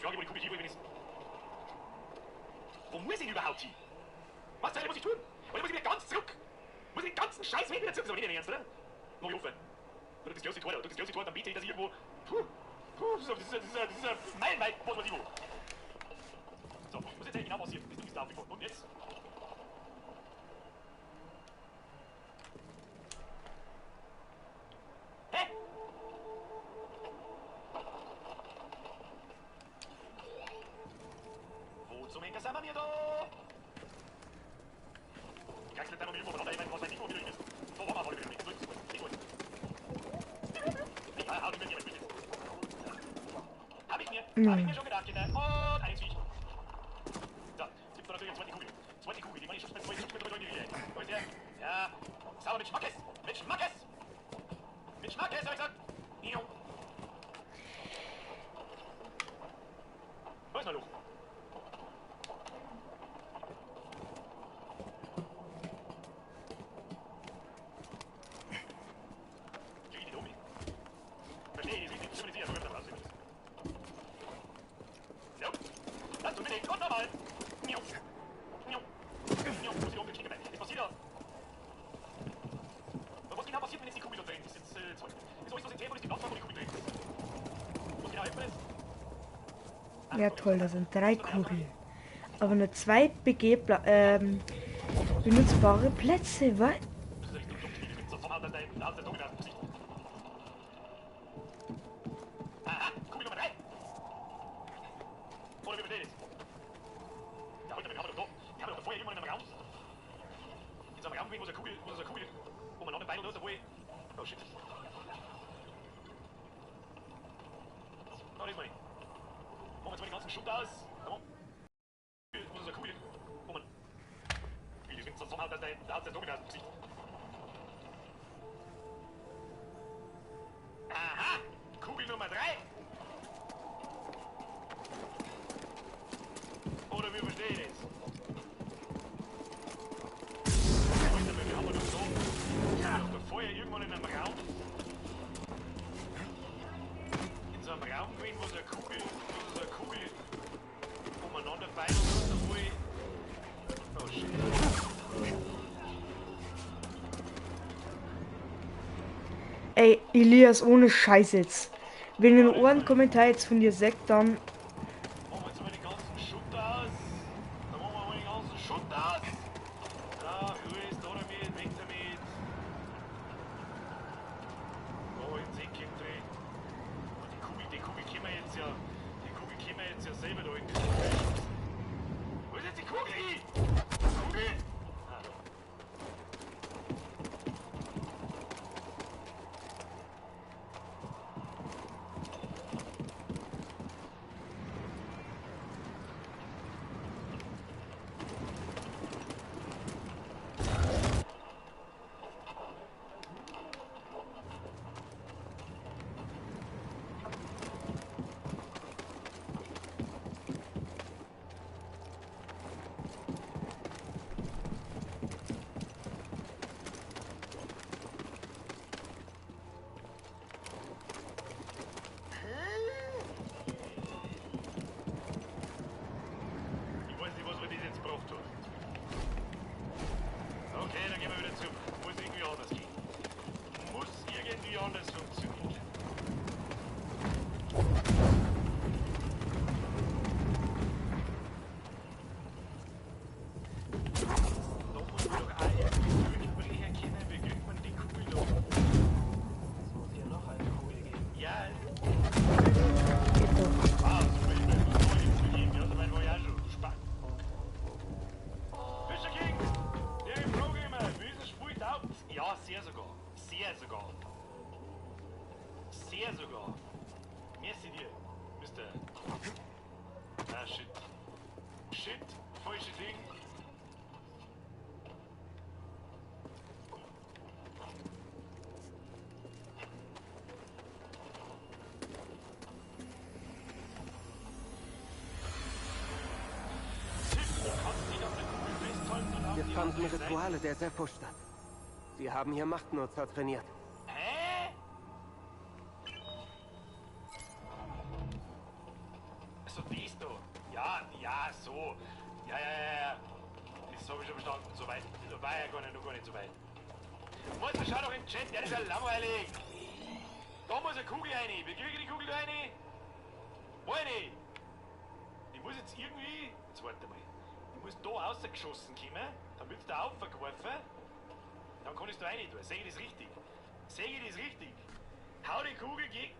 Frage, wo die Kugel hier übrigens ist. Wo muss ich überhaupt hin? Was zur Hölle muss ich tun? Oder muss ich wieder ganz zurück? Muss ich den ganzen Scheiß Weg wieder zurück? Das ist aber nicht dein Ernst, oder? Mach ich offen. Oder das große Tor, oder das große Tor, dann bete ich, dass ich irgendwo... das ist ein meilenweit, was weiß ich wo. So, was jetzt eigentlich genau passiert? Das ist da und jetzt? Hä? Wo zum Henker sind wir da? Ich kann nicht einmal mit dem Oberlaufen, was mein Mikro wieder ist. So haben wir alle wieder mit. Nicht gut. Ich hau nicht mehr mit. Hab ich mir schon gedacht, Kinder. Und eins wie ich. So, gibt natürlich eine zweite Kugel. Zweite Kugel, die meine ich schon mit in die Höhe. Wo ist der? Ja, sauber mit Schmackes. Mit Schmackes. Mit Schmackes, hab ich gesagt. Jo. Wo ist mein Loch? Ja toll, das sind 3 Kugeln. Aber nur 2 benutzbare Plätze, was? Aha, Kugel Nummer 3. Oder wie wir das? Ja, heute haben wir doch vorher irgendwann in einem Raum. In so einem Raum, wo so eine Kugel, wo man noch einen Bein oder so, wo ich... Oh shit. Da ist man. Machen wir jetzt mal den ganzen Schutt aus. Wo so eine Kugel, wo man... Wie, das wird so somehow, dass da hat der Domino aus dem Gesicht. Aha! Kugel Nummer 3! Oder wie verstehe ich das? Wir haben doch so... Wir haben doch vorher irgendwann in einem Raum... In so einem Raum gewesen, wo so eine Kugel... umeinander beiden und wo ich... Oh shit. Ey, Elias, ohne Scheiß jetzt. Wenn ihr einen Ohrenkommentar jetzt von dir sagt, dann... Machen wir jetzt mal den ganzen Schutt aus. Dann machen wir mal den ganzen Schutt aus. Da, Ruhe ist da damit, weg damit. Da ins Eckchen drehen. Und die Kugel können wir jetzt ja... Die Kugel können wir jetzt ja selber da in die Kugel. Wo ist jetzt die Kugel hin? Kugel? Ah, da. Okay, dann gehen wir wieder zurück. Muss irgendwie anders gehen. Muss irgendwie anders funktionieren. Da muss man doch auch irgendwie durchbringen können. Wie kriegt man die Kugel da? Es muss ja noch eine Kugel geben. Ja. Ah, so will ich mir das neu installieren. Ja, so weit war ich auch schon. Spannend. Fischer King! Der frage immer, wie ist es spielt out? Ja, sehr sogar. Sehr sogar. Sehr sogar. Merci dir, Mr. Ah, shit. Shit, falsche Ding. Wir fanden Rituale der Sepho statt. Sie haben hier Machtnutzer trainiert. Hä? Also wie? Ja, so. Ja. Das habe ich schon verstanden. So weit. Da war ja noch gar nicht so weit. Mann, schau doch in den Chat, der ist ja langweilig. Da muss eine Kugel rein. Wie kriege ich die Kugel da rein? Meine! Ich muss jetzt irgendwie... Jetzt warte mal. Ich muss da rausgeschossen kommen, dann wird es da aufgeworfen. Dann kann ich es da rein tun. Sehe ich das richtig? Sehe ich das richtig? Hau die Kugel gegen...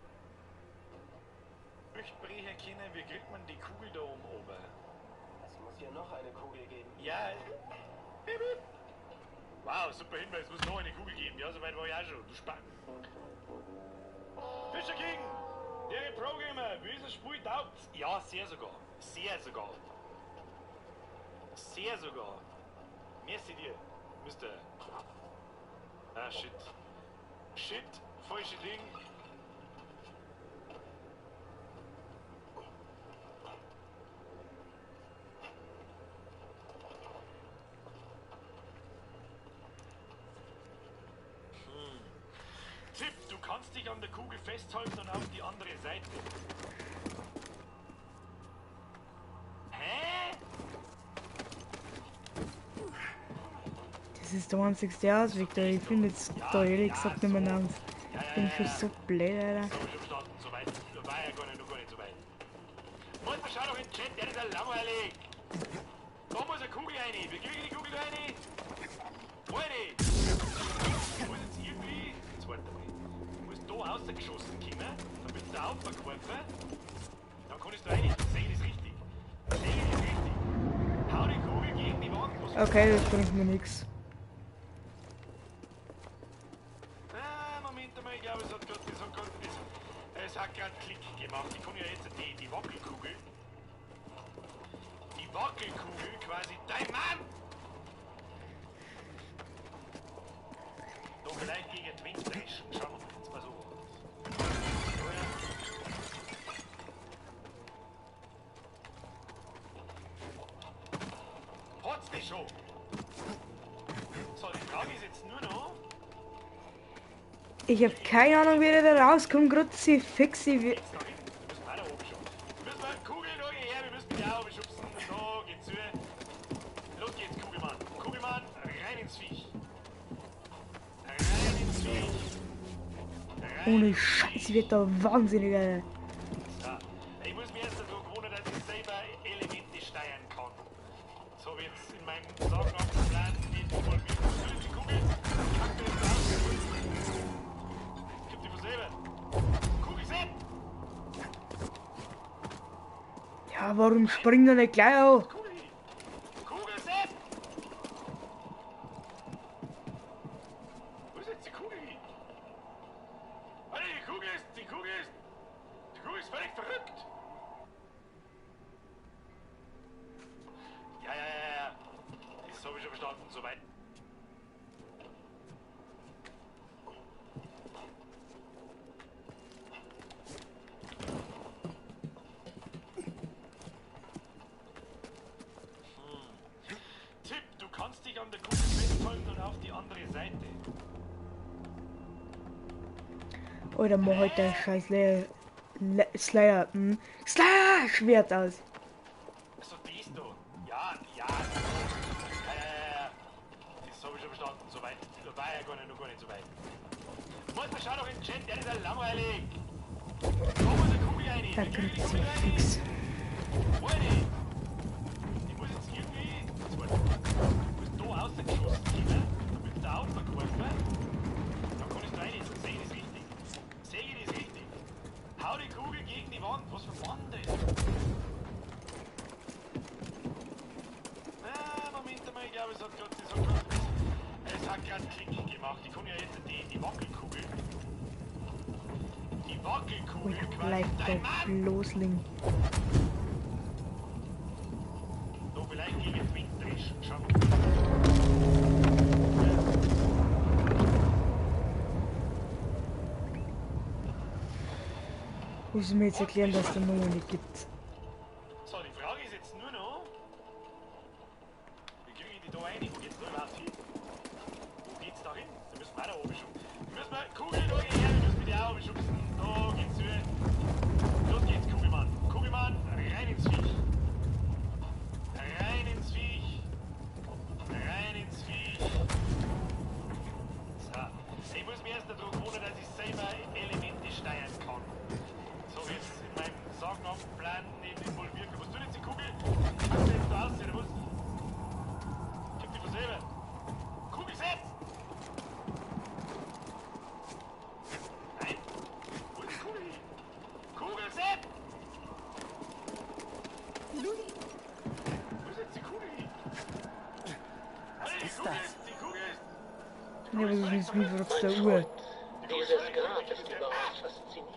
Durchbrecher können, wie kriegt man die Kugel da oben? Es muss hier noch eine Kugel geben. Ja. Wow, super Hinweis. Es muss noch eine Kugel geben. Ja, soweit war ich auch schon. Du Spann. Fischer King! Der Pro-Gamer, wie ist das Spiel taugt? Ja, sehr sogar. Sehr sogar. Sehr sogar. Merci dir, Mr. Ah, shit. Shit, falsche Ding. Tipp, du kannst dich an der Kugel festhalten und auf die andere Seite. Hä? Das ist der einzigste Ausweg, da ich finde jetzt da ehrlich gesagt nicht mehr namens. Ich bin schon so blöd, Alter. So, ich hab verstanden, so weit. Da war ja noch gar nicht so weit. Mann, schau doch in den Chat, der ist ja langweilig. Da muss eine Kugel rein. Wie kriege ich die Kugel da rein? Meine! Ich muss jetzt irgendwie... Jetzt warte mal. Ich muss da rausgeschossen kommen, dann wird es da aufgeworfen. Dann kann ich da rein. Sehe ich das richtig? Sehe ich das richtig? Hau die Kugel gegen die Wand. Okay, das bringt mir nichts. Moment einmal, ich glaube, es hat gerade Klick gemacht. Ich kann ja jetzt die Wackelkugel. Die Wackelkugel quasi. Dein Mann! Da vielleicht gegen den Wind dreschen. Schauen wir mal jetzt mal so. Hat's dich schon? So, die Frage ist jetzt nur noch. Ich hab keine Ahnung, wie der da rauskommt, gerade sie fix. Ich Wir müssen auch da oben schubsen. Wir müssen mal Kugel da her, wir müssen die auch oben schubsen. So, geht's zu. Los geht's, Kugelmann. Kugelmann, rein ins Viech. Rein ins Viech. ohne Scheiß wird da wahnsinnig, Alter. So, ich muss mir erst dazu gewohnen, dass ich selber Elemente steuern kann. So wird's in meinem sagenhaften Plan geht mal mit die Kugel. Pack mir jetzt aus. Gib die von selber. Kugel Sepp! Ja, warum springt er nicht gleich auf? Kugel Sepp! Wo ist jetzt die Kugel hin? Warte, die Kugel ist völlig verrückt! Ja. Das habe ich schon verstanden, soweit. Tipp, du kannst dich an der Kugel festhalten und auf die andere Seite. Oder mach halt der scheiß Slayer-Schwert aus. So, dies du. Ja. Das habe ich schon verstanden, soweit. Da war ja noch gar nicht so weit. Mann, schau doch in den Chat, der ist ja langweilig. Da muss eine Kugel rein. Da kriegt sie fix. Ich muss jetzt irgendwie... Jetzt warte. Ich muss da rausgeschossen kommen, dann wird da aufgeworfen. Dann kann ich da rein. Sehe ich das richtig? Sehe ich das richtig? Hau die Kugel gegen die Wand. Was für Wand denn? Moment einmal, ich glaube, es hat gerade Klick gemacht. Ich kann ja jetzt die Wackelkugel. Die Wackelkugel Und quasi. bleibt Dein doch Mann! bloß liegen. Da vielleicht gegen den Wind dreschen. Schau mal. Muss ich mir jetzt erklären, dass es da Nummer nicht gibt. So, die Frage ist jetzt nur noch, wie kriege ich die da rein? Wo geht's da überhaupt hin? Wo geht's da hin? Da müssen wir auch da oben schubsen. Wir müssen mal Kugel da her, wir müssen mit der auch oben schubsen. Da geht's zu. Los geht's, Kugelmann. Kugelmann, rein ins Viech. Ja, was ist jetzt wie verrückt der Uhr? Dieses Grab ist überaus faszinierend.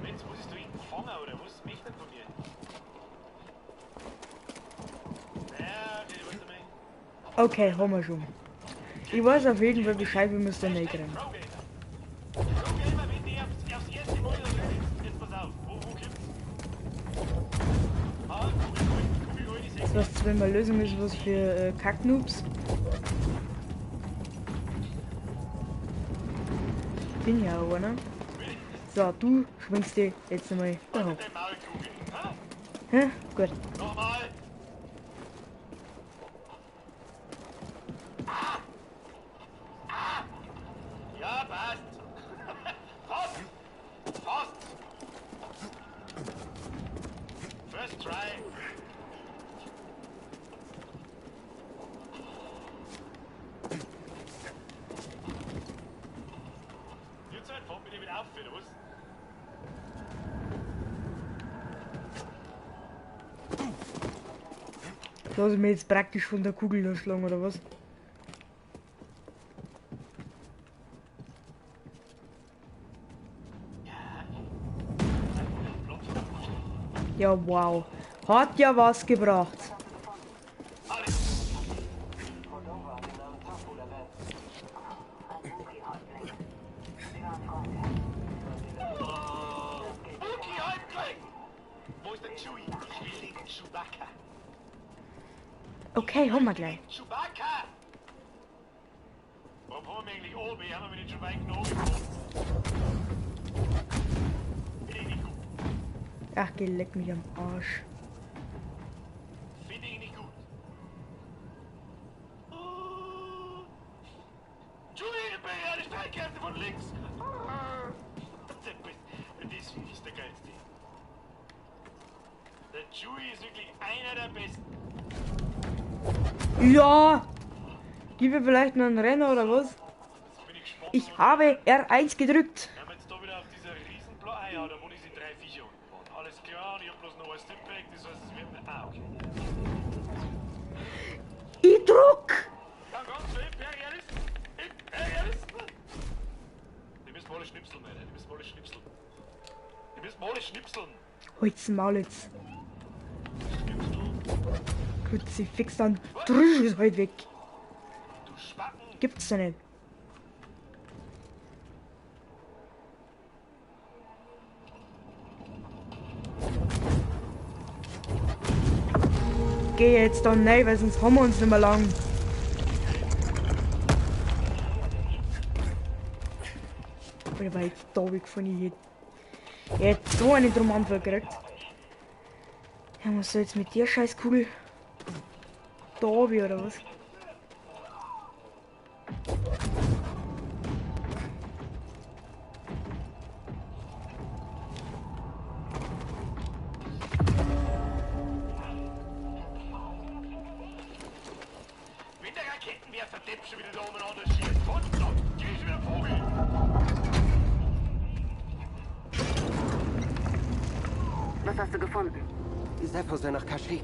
Jetzt musst du ihn fangen, oder was möchte er von mir? Ja, okay, was du meinst. Okay, haben wir schon. Ich weiß auf jeden Fall Bescheid, wir müssen nicht rennen. Pro-Gamer, wenn die aufs erste Mal da drin ist. Jetzt pass auf, wo kommt's? Ah, Kugel, die 6. Was wenn wir lösen müssen, was für Kacknoobs. Bin ja aber, ne? So, du schwingst dir jetzt einmal da hoch. Dein Maulkugel. Hä? Gut. Nochmal. Ja, passt. Fast. Fast. First try. Jetzt halt, fängt mit dir wieder auf, oder was? Lass ich mir jetzt praktisch von der Kugel durchschlagen, oder was? Ja, wow. Hat ja was gebracht. Okay, Halbkleid. Wo ist der Chewie? Ich will den Chewbacca. Okay, haben wir gleich. Chewbacca! Warum haben wir eigentlich oben? Haben wir den schon weit genug gefunden? Finde ich nicht gut. Ach, geh, leck mich am Arsch. Finde ich nicht gut. Chewie, eine Streitkarte von links. Das ist der geilste. Der Chewie ist wirklich einer der besten. Ja! Gib mir vielleicht noch einen Renner oder was? Jetzt bin ich gespannt. Ich habe R1 gedrückt. Wir haben jetzt da wieder auf dieser Riesenblau. Ah ja, da wo diese 3 Viecher unten waren. Alles klar, und ich hab bloß noch ein Stimpack, das heißt, es wird mir. Ah, okay. Ich druck! Ganz, ganz so, Imperialist! Imperialist! Die müssen alle schnipseln, Alter. Die müssen alle schnipseln. Die müssen alle schnipseln. Halt's Maul jetzt. Schnipseln. Kruzifix, dann drüsch es halt weg. Du Spacken! Gibt's ja nicht. Geh jetzt dann nein, weil sonst haben wir uns nicht mehr lang. Oder war jetzt da weg von ich hätte so einen drum Anfall gekriegt. Ja, was soll jetzt mit der Scheißkugel? Da wie oder was? Wenn der Raketenwerfer Depp schon wieder da umeinander schießt, von da, geh schon wieder Vogel! Was hast du gefunden? Die Seppo sind nach Kashyyyk.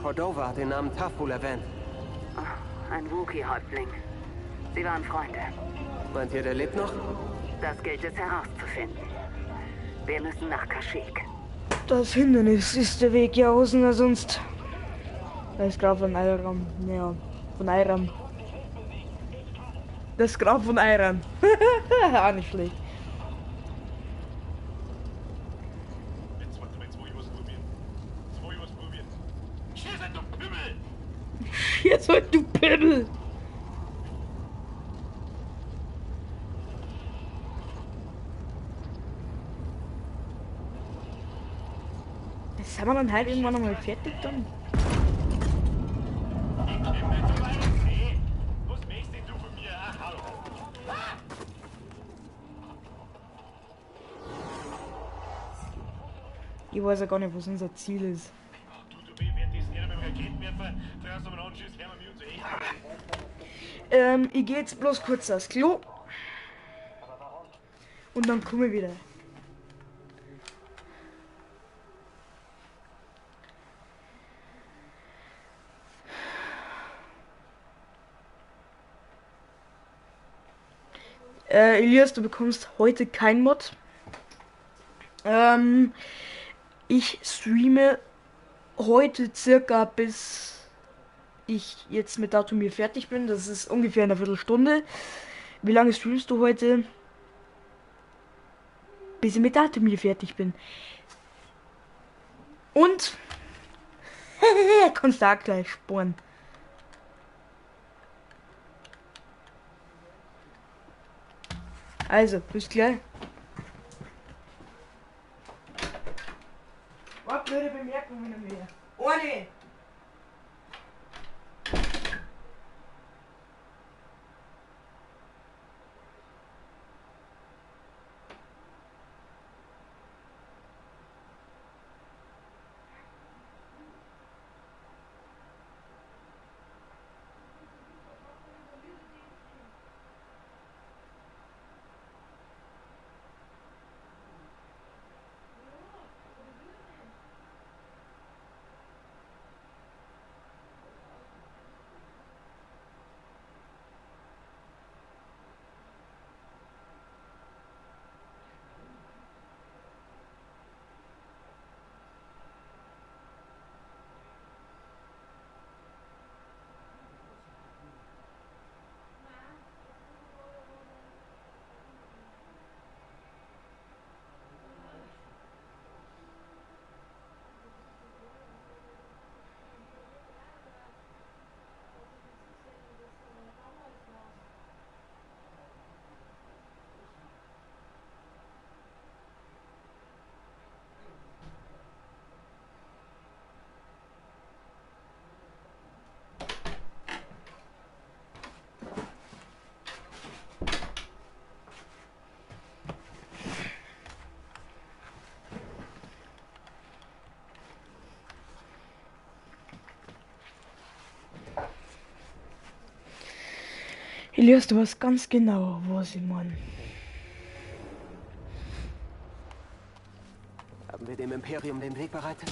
Cordova hat den Namen Taful erwähnt. Oh, ein Wookiee-Häuptling. Sie waren Freunde. Meint ihr, der lebt noch? Das gilt es herauszufinden. Wir müssen nach Kashyyyk. Das Hindernis ist der Weg, ja, außen sonst. Da ist Grab von Eiram. Ja, von Eiram. Das Grab von Eiram. Auch nicht schlecht. Jetzt warte mal, jetzt muss ich was probieren. Jetzt muss ich was probieren. Schieß halt, du Pimmel! Jetzt halt, du Pimmel! Sind wir dann halt irgendwann einmal fertig dann? Ich komm nicht so weit ins See. Was möchtest denn du von mir? Ach, hallo. Ah! Ich weiß ja gar nicht, was unser Ziel ist. Du wirst das nicht mit dem Raketenwerfer draußen am Anschluss, hören wir uns echt. Ich gehe jetzt bloß kurz aufs Klo. Und dann komme ich wieder. Elias, du bekommst heute kein Mod. Ich streame heute circa bis ich jetzt mit Datumir fertig bin. Das ist ungefähr eine Viertelstunde. Wie lange streamst du heute? Bis ich mit Datumir fertig bin. Und kannst du auch gleich sporen. Also, bis gleich. Was blöde Bemerkungen mehr? Ohne! Elias, du weißt ganz genau, was ich meine. Haben wir dem Imperium den Weg bereitet?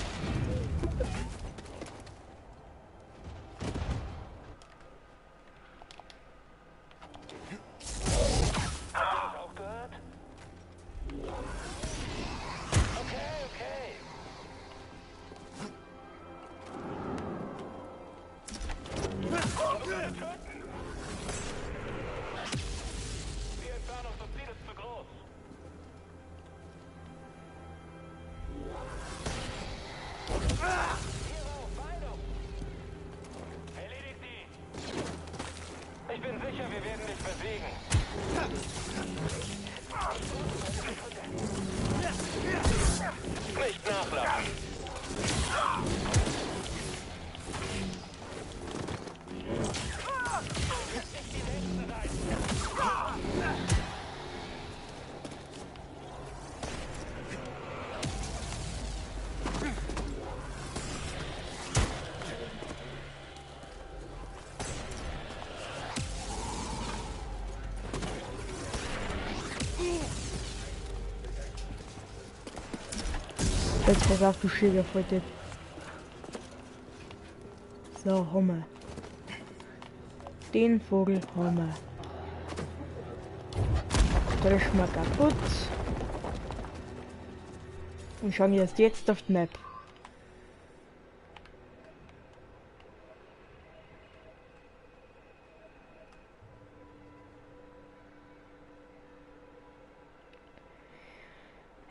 Ich bin sicher, wir werden dich besiegen. Nicht nachlassen. Jetzt pass auf, du Schläger heute. So, Hummel. Den Vogel Hummel. Der ist mal kaputt. Und schauen wir jetzt auf die Map.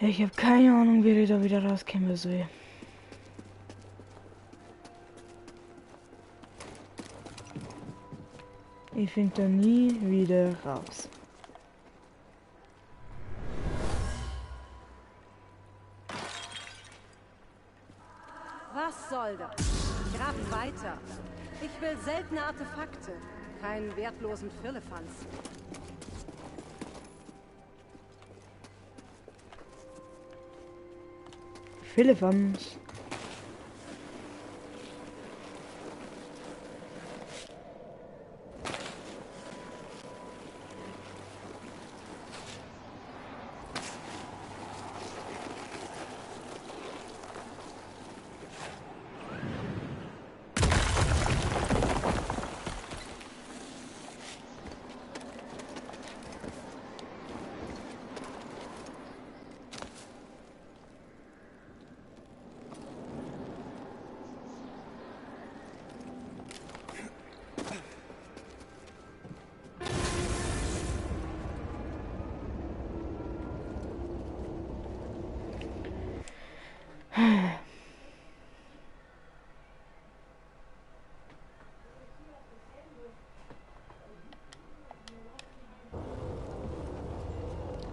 Ich habe keine Ahnung, wie ich da wieder rauskommen soll. Ich finde da nie wieder raus. Was soll das? Grab weiter. Ich will seltene Artefakte, keinen wertlosen Firlefanz. Firlefanz.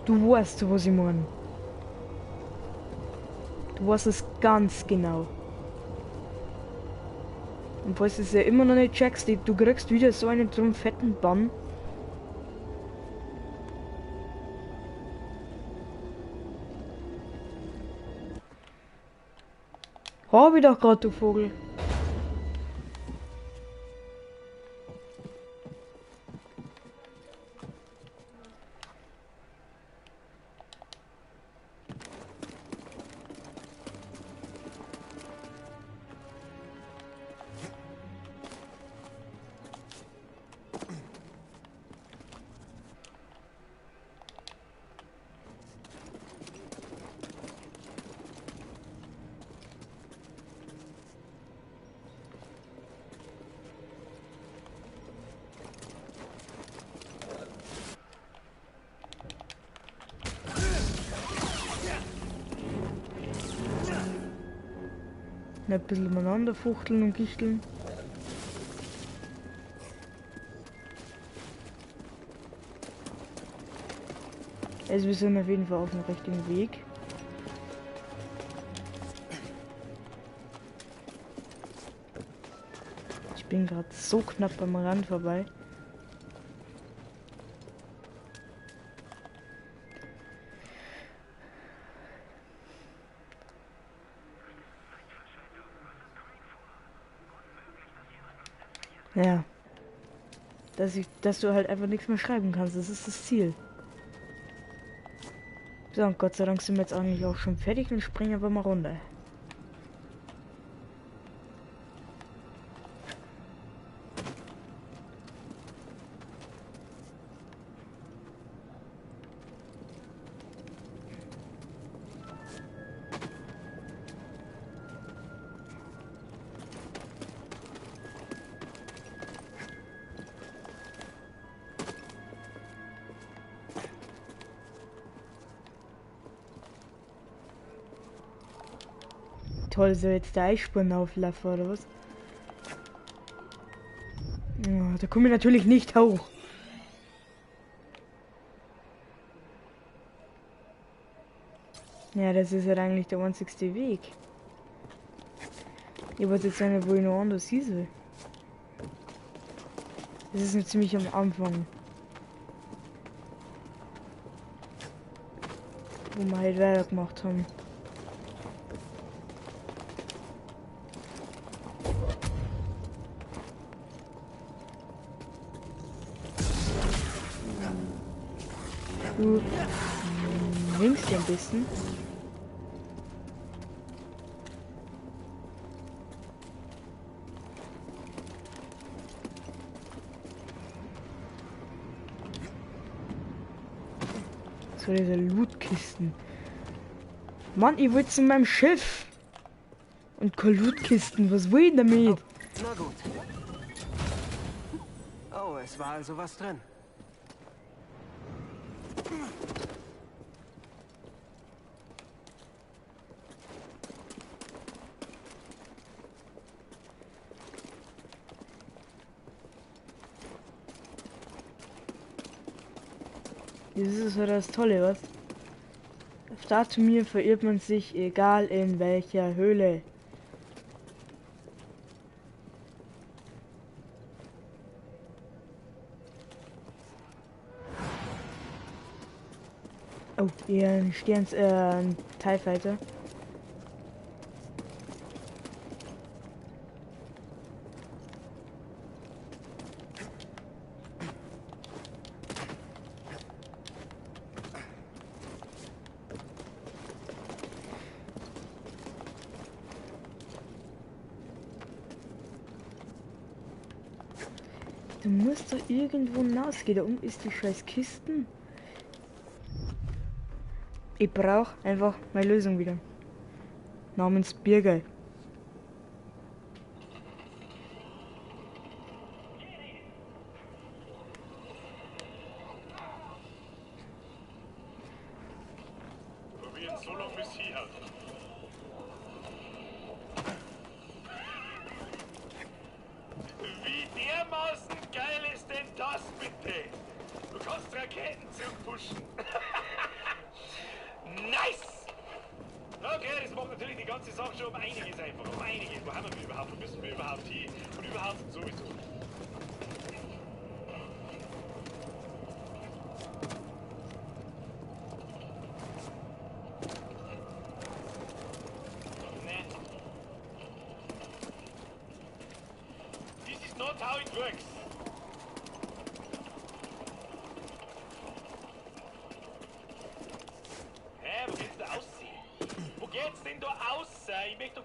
Du weißt, was ich meine. Du weißt es ganz genau. Und falls du es ja immer noch nicht checkst, du kriegst wieder so einen drum fetten Bann. Hab ich doch grad, du Vogel. Ein bisschen umeinander fuchteln und gichteln. Also wir sind auf jeden Fall auf dem richtigen Weg. Ich bin gerade so knapp am Rand vorbei. Ja. Dass du halt einfach nichts mehr schreiben kannst, das ist das Ziel. So, und Gott sei Dank sind wir jetzt eigentlich auch schon fertig und springen einfach mal runter. Toll, so jetzt der Eisspuren auflaufen oder was? Oh, da komme ich natürlich nicht hoch. Ja, das ist halt eigentlich der einzigste Weg. Ich wollte jetzt sagen, wo ich noch anders hin soll. Das ist noch ziemlich am Anfang. Wo wir halt weitergemacht haben. Du winkst ja ein bisschen. So, diese Lootkisten. Mann, ich wollte zu meinem Schiff. Und keine Lootkisten, was will ich damit? Oh, na gut. Oh, es war also was drin. Das ist so das Tolle, was? Auf Datumir verirrt man sich, egal in welcher Höhle. Oh, hier ein ein TIE Fighter. Du musst doch irgendwo hinausgehen. Da unten ist die scheiß Kisten. Ich brauche einfach meine Lösung wieder. Namens Birger. Probieren so lange bis hier. Wie dermaßen geil ist denn das bitte? Du kannst Raketen zurückpushen. natürlich die ganze Sache schon um einiges einfach. Um einiges. Wo haben wir überhaupt? Wo müssen wir überhaupt hin? Und überhaupt sowieso. This is not how it works. Hä, wo geht's da aussehen? Wo geht's denn da aus? Ich möchte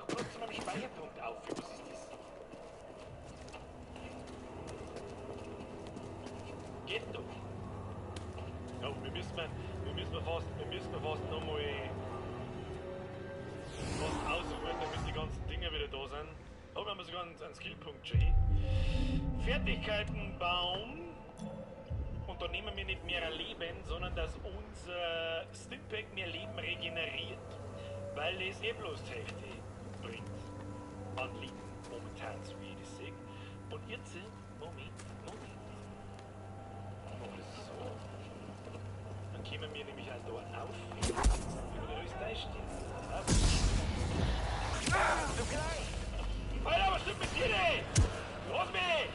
doch bloß zu meinem Speicherpunkt auf. Was ist das? Geht doch. Ja, wir müssen fast nochmal ausruhen, damit die ganzen Dinge wieder da sind. Aber wir haben sogar einen Skillpunkt schon hin. Fertigkeiten Baum. Und da nehmen wir nicht mehr Leben, sondern dass unser Stimpack mehr Leben regeneriert. Weil das eh bloß die Hälfte bringt. An Leben momentan, so wie ich das sehe. Und jetzt, Moment. Mach das so. Dann kommen wir nämlich auch da auf. Oder ist das steht? Du klein! Alter, was stimmt mit dir denn? Los mich!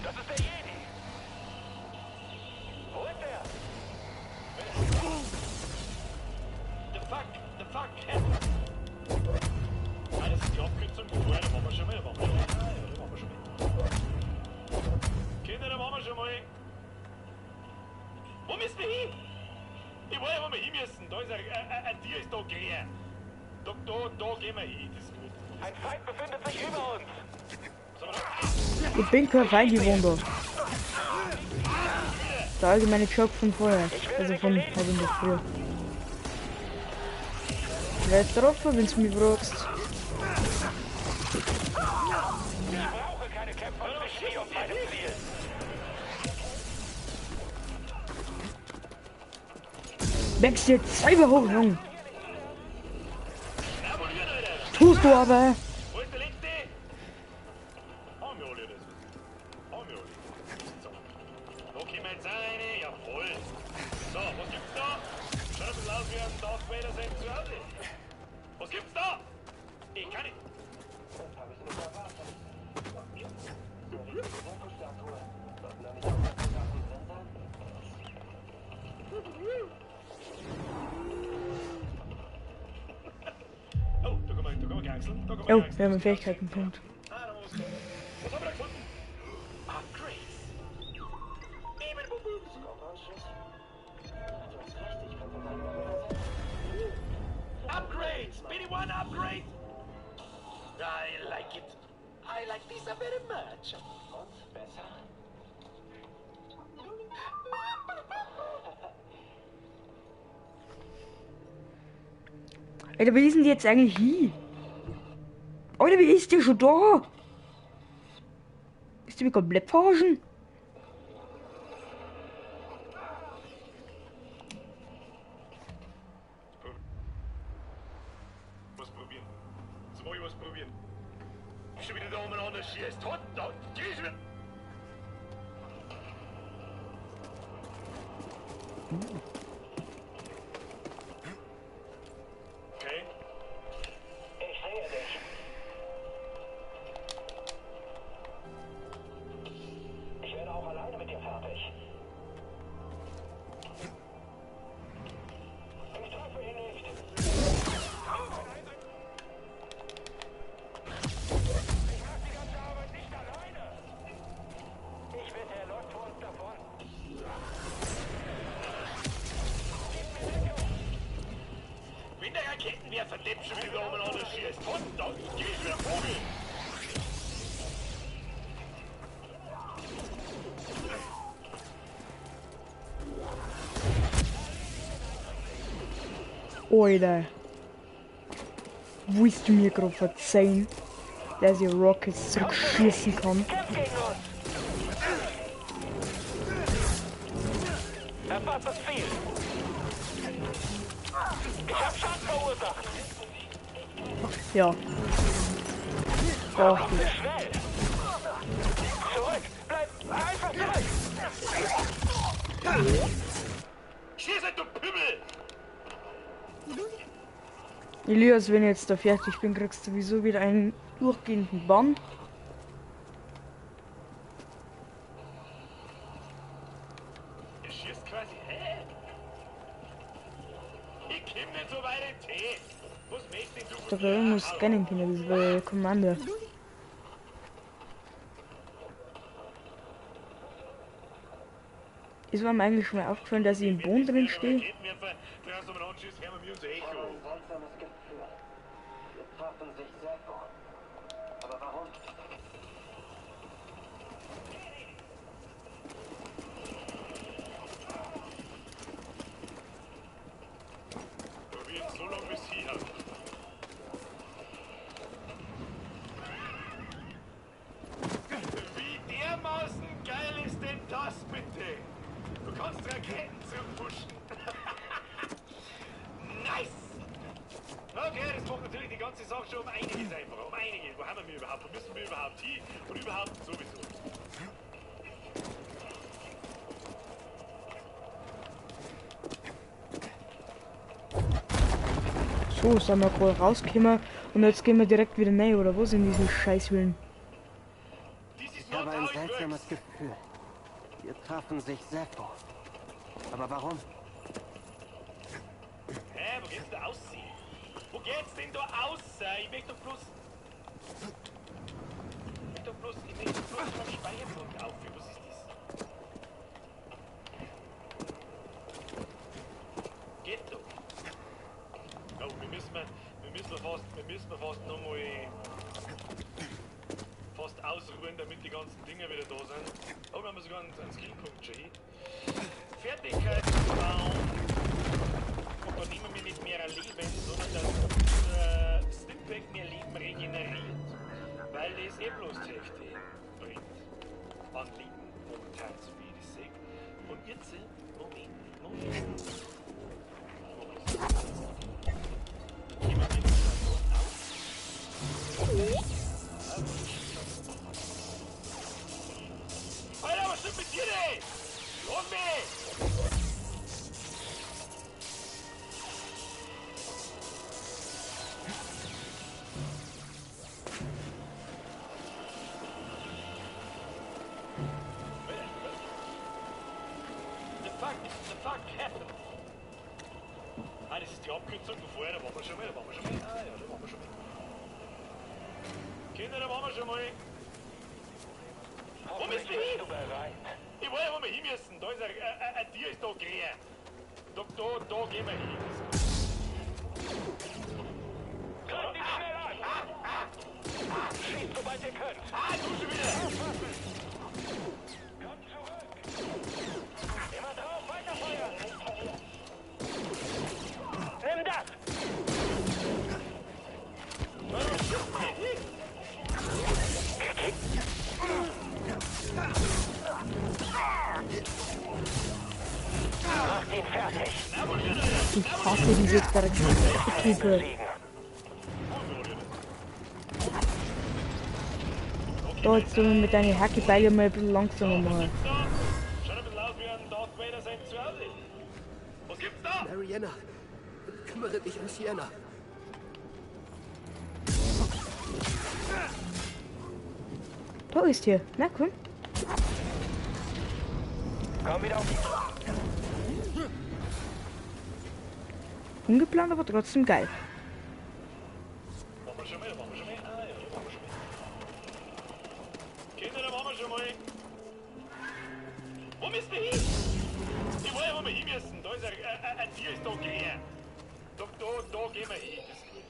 Das ist der Jedi! Wo ist der? The fuck? Ah, das ist die Abkürzung. Ja, da machen wir schon mal. Kinder, da machen wir schon mal. Wo müssen wir hin? Ich weiß, wo wir hin müssen. Da ist ein Tier ist da quer. Da gehen wir hin. Das ist gut. Ein Feind befindet sich über uns. Ich bin kein Feind geworden. Der allgemeine Job von vorher. Also von früher. Ich werde getroffen, wenn du mich fragst. Ich brauche keine Kämpfer zwischen mir und meinem Ziel. Wächst jetzt selber hoch, Junge. Tust du aber. Wo ist der Letzte? Haben wir alle das? So. Da können wir jetzt eine. Jawohl. So, was gibt's da? Schaut ein bisschen aus wie ein Darth Vader sein Zuhause. Was gibt's da? Ich kann nicht. Oh, da kommen wir gangseln. Oh, wir haben einen Fähigkeitenpunkt. Was haben wir da gefunden? Upgrades. Upgrades! BD1 upgrade! I like it. I like this very much. Und besser? Alter, wie ist denn die jetzt eigentlich hier? Alter, wie ist die schon da? Ist die mir komplett verarschen? Was probieren. Jetzt muss ich was probieren. Schon wieder da umeinander schießt. Da, geh schon wieder. Okay. Ich sehe dich. Ich werde auch alleine mit dir fertig. Ich treffe ihn nicht. Ich mach die ganze Arbeit nicht alleine. Ich wette, er läuft vor uns davon. Wenn der Raketenwerfer Depp schon wieder umeinander schießt. Da, geh ich wieder Vogel. Alter. Willst du mir gerade verzeihen, dass ich Rockets zurückschießen kann? Das war das Ziel. Ich hab Schaden verursacht. Ja. Oh, Schnell. Schieße, du Pimmel! Elias, wenn ich jetzt da fertig bin, kriegst du sowieso wieder einen durchgehenden Bann. Er schießt quasi, hä? Ich komm nicht so weit in den Tee. Was möchtest denn du? Da bei uns muss scannen können, das war Kommando. Ist mir eigentlich schon mal aufgefallen, dass ich im Boden drin stehe? Aber warum? So lange bis hier. Wie dermaßen geil ist denn das bitte? Du kannst Raketen zurückpushen. Nice! Okay, das macht natürlich die ganze Sache schon um einiges einfacher. Um einiges. Wo haben wir überhaupt? Wo müssen wir überhaupt hin? Und überhaupt sowieso. So, sind wir gerade rausgekommen und jetzt gehen wir direkt wieder rein, oder wo sind diese Scheißhöhlen? Ich habe ein seltsames Gefühl. Wir trafen sich Seppo. Aber warum? Hä, wo geht's da aussehen? Wo geht's denn da aus? Ich möchte doch bloß... Ich möchte bloß vom Speicherpunkt aufführen. Was ist das? Geht doch. Oh, wir müssen fast nochmal... Fast ausruhen, damit die ganzen Dinge wieder da sind. Oh, wir haben sogar einen Skillpunkt schon hin. Fertigkeitsbaum. Und dann nehmen wir nicht mehr ein Leben, sondern das Stimpack mehr Leben regeneriert. Weil das eh bloß die Hälfte bringt. An Leben momentan, so wie ich das sehe. Und jetzt, Moment. Gehen wir wieder auf. Alter, was stimmt mit dir denn? Los mich! The fuck happened? Ah, das ist die Abkürzung von vorher, da waren wir schon mal. Ah ja, da waren wir schon mal. Kinder, da waren wir schon mal. Wo müssen wir hin? Ich weiß, wo wir hin müssen. Da ist ein Tier ist da quer. Da gehen wir hin. Kommt nicht schnell an! Schießt, sobald ihr könnt. Du schon wieder! Kommt zurück! Immer drauf, weiterfeuern! Nimm das! Macht ihn fertig! Ich hasse diese Charaktere. Da jetzt mit deinen Hackebeile mal ein bisschen langsamer machen. Schaut ein bisschen aus wie ein Darth Vader sein Zuhause. Was gibt's da? Mariana, kümmere dich um Sienna. Da ist hier. Na komm. Komm wieder auf die... Ungeplant, aber trotzdem geil. Waren wir schon mal? Ah ja, da waren wir schon mal. Kinder, da waren wir schon mal. Wo müssen wir hin? Ich weiß, wo wir hin müssen. Da ist ein Tier ist da quer. Da gehen wir hin. Das ist gut.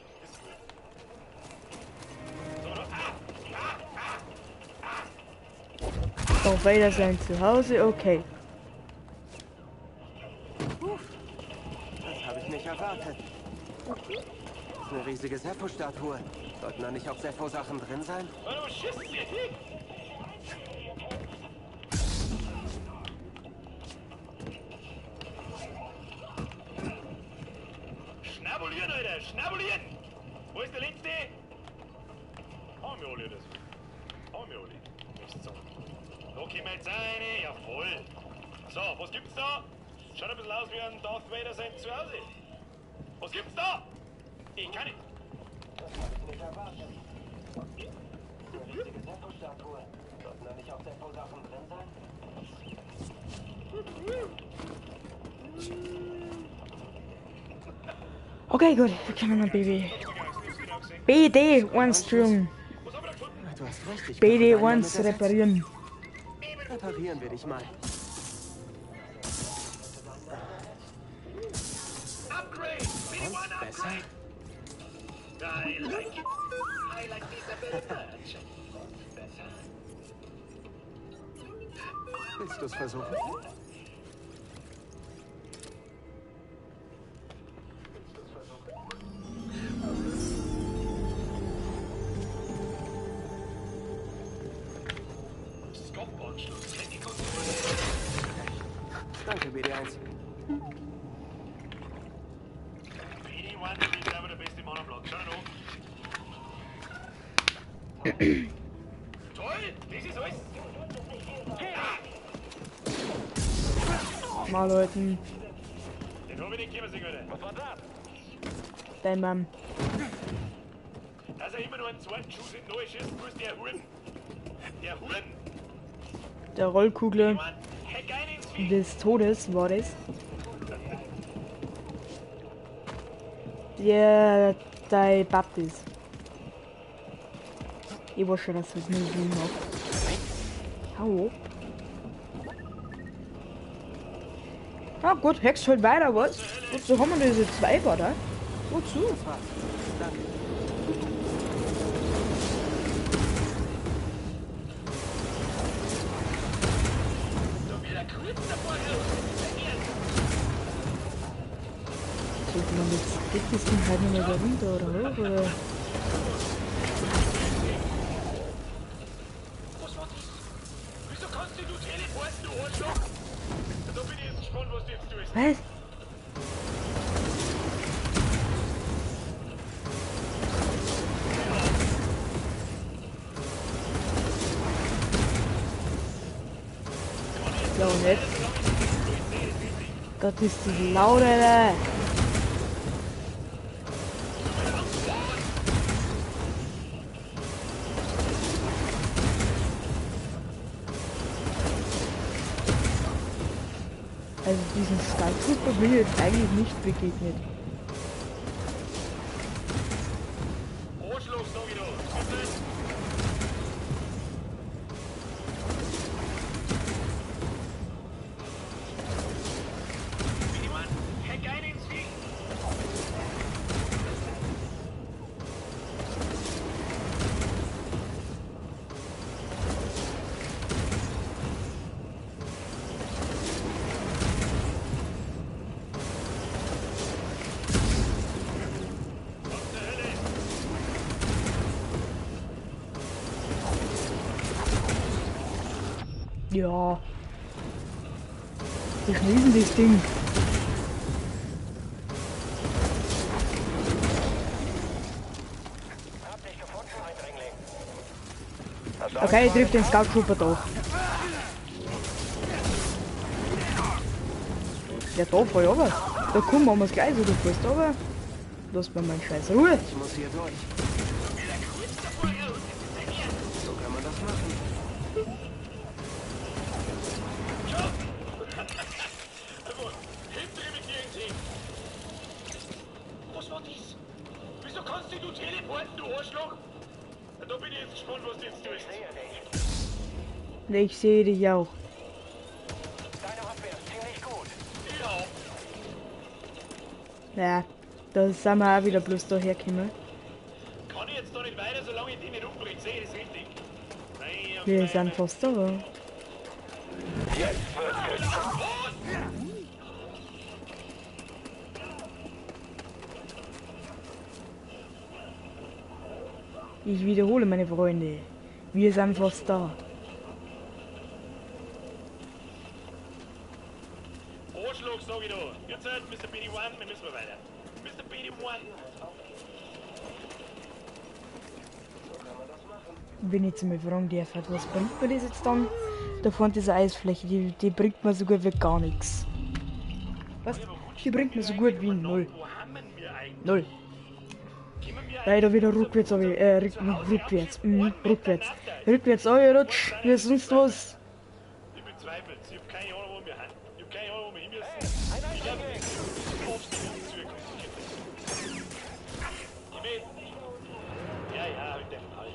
So, da... Darth Vader sein Zuhause, okay. Das habe ich nicht erwartet. Das ist eine riesige Seppo-Statue. Sollten da nicht auch Seppo-Sachen drin sein? Warte mal, schießt hier! Schnabulieren, Alter! Schnabulieren! Wo ist der letzte? Haben wir alle das? Haben wir alle. Mist, so. Da können wir jetzt rein, jawohl. So, was gibt's da? Schaut ein bisschen aus wie ein Darth Vader sein Zuhause. Was gibt's da? Ich kann nicht. Das habe ich nicht erwartet. Eine richtige Seppo-Statue. Sollten da nicht auch Seppo-Sachen drin sein? Okay, gut. Wir können noch BB. BD One-String. Du hast recht, ich BD kann Ones reparieren. Reparieren wir dich mal. Upgrade! Und besser? I like it. I like this a very much. Besser. Willst du es versuchen? Skop-Anschluss. Kennt die Kontur? Danke, BD1. BD1 ist aber der beste Mann am Platz. Schau dir an. Toll! Das ist alles. Mal Leuten. Den hab ich nicht gegeben, Sigurd. Was war das? Dein Mann. Dass er immer nur einen zweiten Schuss in neu schießt, muss der Huren. Der Huren. Der Rollkugel Heck ein ins Vieh. des Todes war das. Der Baptist. Ich weiß schon, dass das nicht so macht. Hau ab. Ah gut, hext halt weiter, was? Wozu haben wir diese zwei, oder? Wozu? Sollte man jetzt geht das Ding halt nicht mehr da runter oder hoch, oder? Wieso kannst du teleporten, du Arschloch? Da bin ich jetzt gespannt, was du jetzt tust. Was? Ja und jetzt? Gott ist die laut, Alter. Also diesen Skytrooper bin ich jetzt eigentlich nicht begegnet. Arschloch, sag ich da. BD1, heck ein ins Vieh. Ja. Wir schließen das Ding. Okay, ich trifft den Scout Trooper doch. Ja, da voll aber. Da kommen wir es gleich so, du fährst aber. Lass mir meinen Scheiß Ruhe. Ich muss hier durch. So kann man das machen. Was war dies? Wieso kannst du teleporten, du Arschloch? Da bin ich jetzt gespannt, was du jetzt tust. Ich sehe dich auch. Deine Abwehr ist ziemlich gut. Ja. Ja, da sind wir auch wieder bloß daher gekommen. Kann ich jetzt da nicht weiter, solange ich die nicht umbringe? Sehe das richtig? Nein, Wir sind fast da. Ich wiederhole, meine Freunde. Wir sind fast da. Arschloch, sag ich da. Jetzt halt, Mr. BD1, wir müssen weiter. Mr. BD1. Wenn ich jetzt mal fragen darf, was bringt mir das jetzt dann? Da vorne diese Eisfläche, die bringt mir so gut wie gar nichts. Was? Die bringt mir so gut wie null. Null. Leider wieder rückwärts, rückwärts. Rückwärts. Rückwärrs rutsch, wie sonst was. Ich bezweifle es. Ich hab keine Ahnung, wo wir hin. Ich hab keine Ahnung, wo wir hin müssen. Ich glaube, das ist oft in die Zukunft. Ich will. Ja, halt den Fall.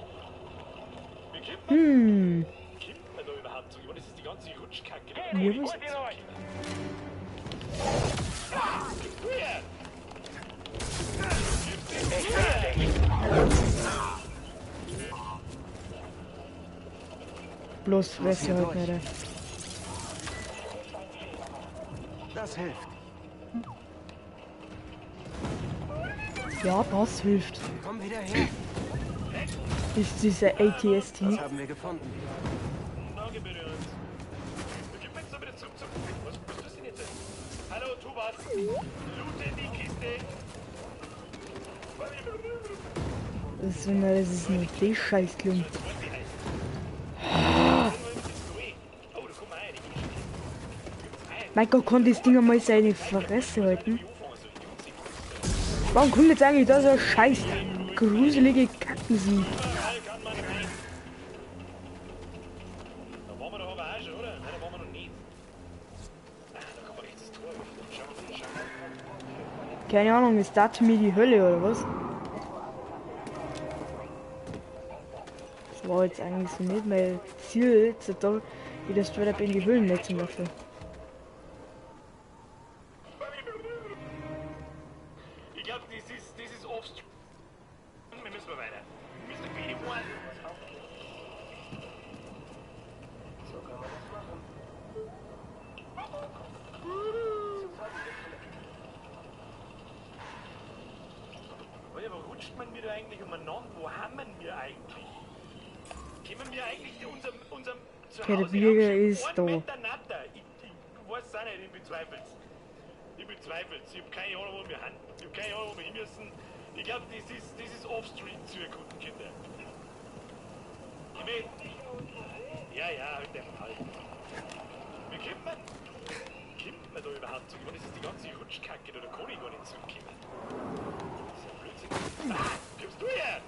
Wie kommt man? Kommt man da überhaupt zurück? Das ist die ganze Rutschkacke. Ja, was? Bloß Fresse halt nicht. Das hilft. Ja, das hilft. Komm wieder her. Ist diese ATST. Was haben wir gefunden? Danke, bitte. Gib mir jetzt bitte zurück. Was ist denn jetzt? Hallo, tu was. Loote die Kiste. Das ist nur die Scheißklung. Mein Gott, kann das Ding mal seine Fresse halten? Warum kommt jetzt eigentlich da so ein scheiß gruselige Kacken-Sieg? Da waren wir doch aber auch schon, oder? Nein, da waren wir noch nie. Da kann man rechts das Tor öffnen. Schau. Keine Ahnung, ist das für mich die Hölle oder was? Das war jetzt eigentlich so nicht mein Ziel, jetzt da wieder straight up in die Höhlen nicht zum Beispiel. Ich glaube, das ist offstream. Wir müssen mal weiter. Wir müssen wie fahren. So kann man das machen. Aber rutscht man mir da eigentlich umeinander? Wo haben wir eigentlich? Können wir eigentlich unserem Okay, der Bürger ist da. Ich weiß es auch nicht, ich bezweifle es. Ich habe keine Ahnung, wo wir hin. Ich habe keine Ahnung, wo wir hin müssen. Ich glaube, das ist Off-Street zu erkunden, Kinder. Ich will. Ja, halt den Fall. Wie kommt man? Kommt man da überhaupt zurück? Das ist die ganze Rutschkacke, da kann ich gar nicht zurückkommen. Das ist ja Blödsinn. Kommst du her?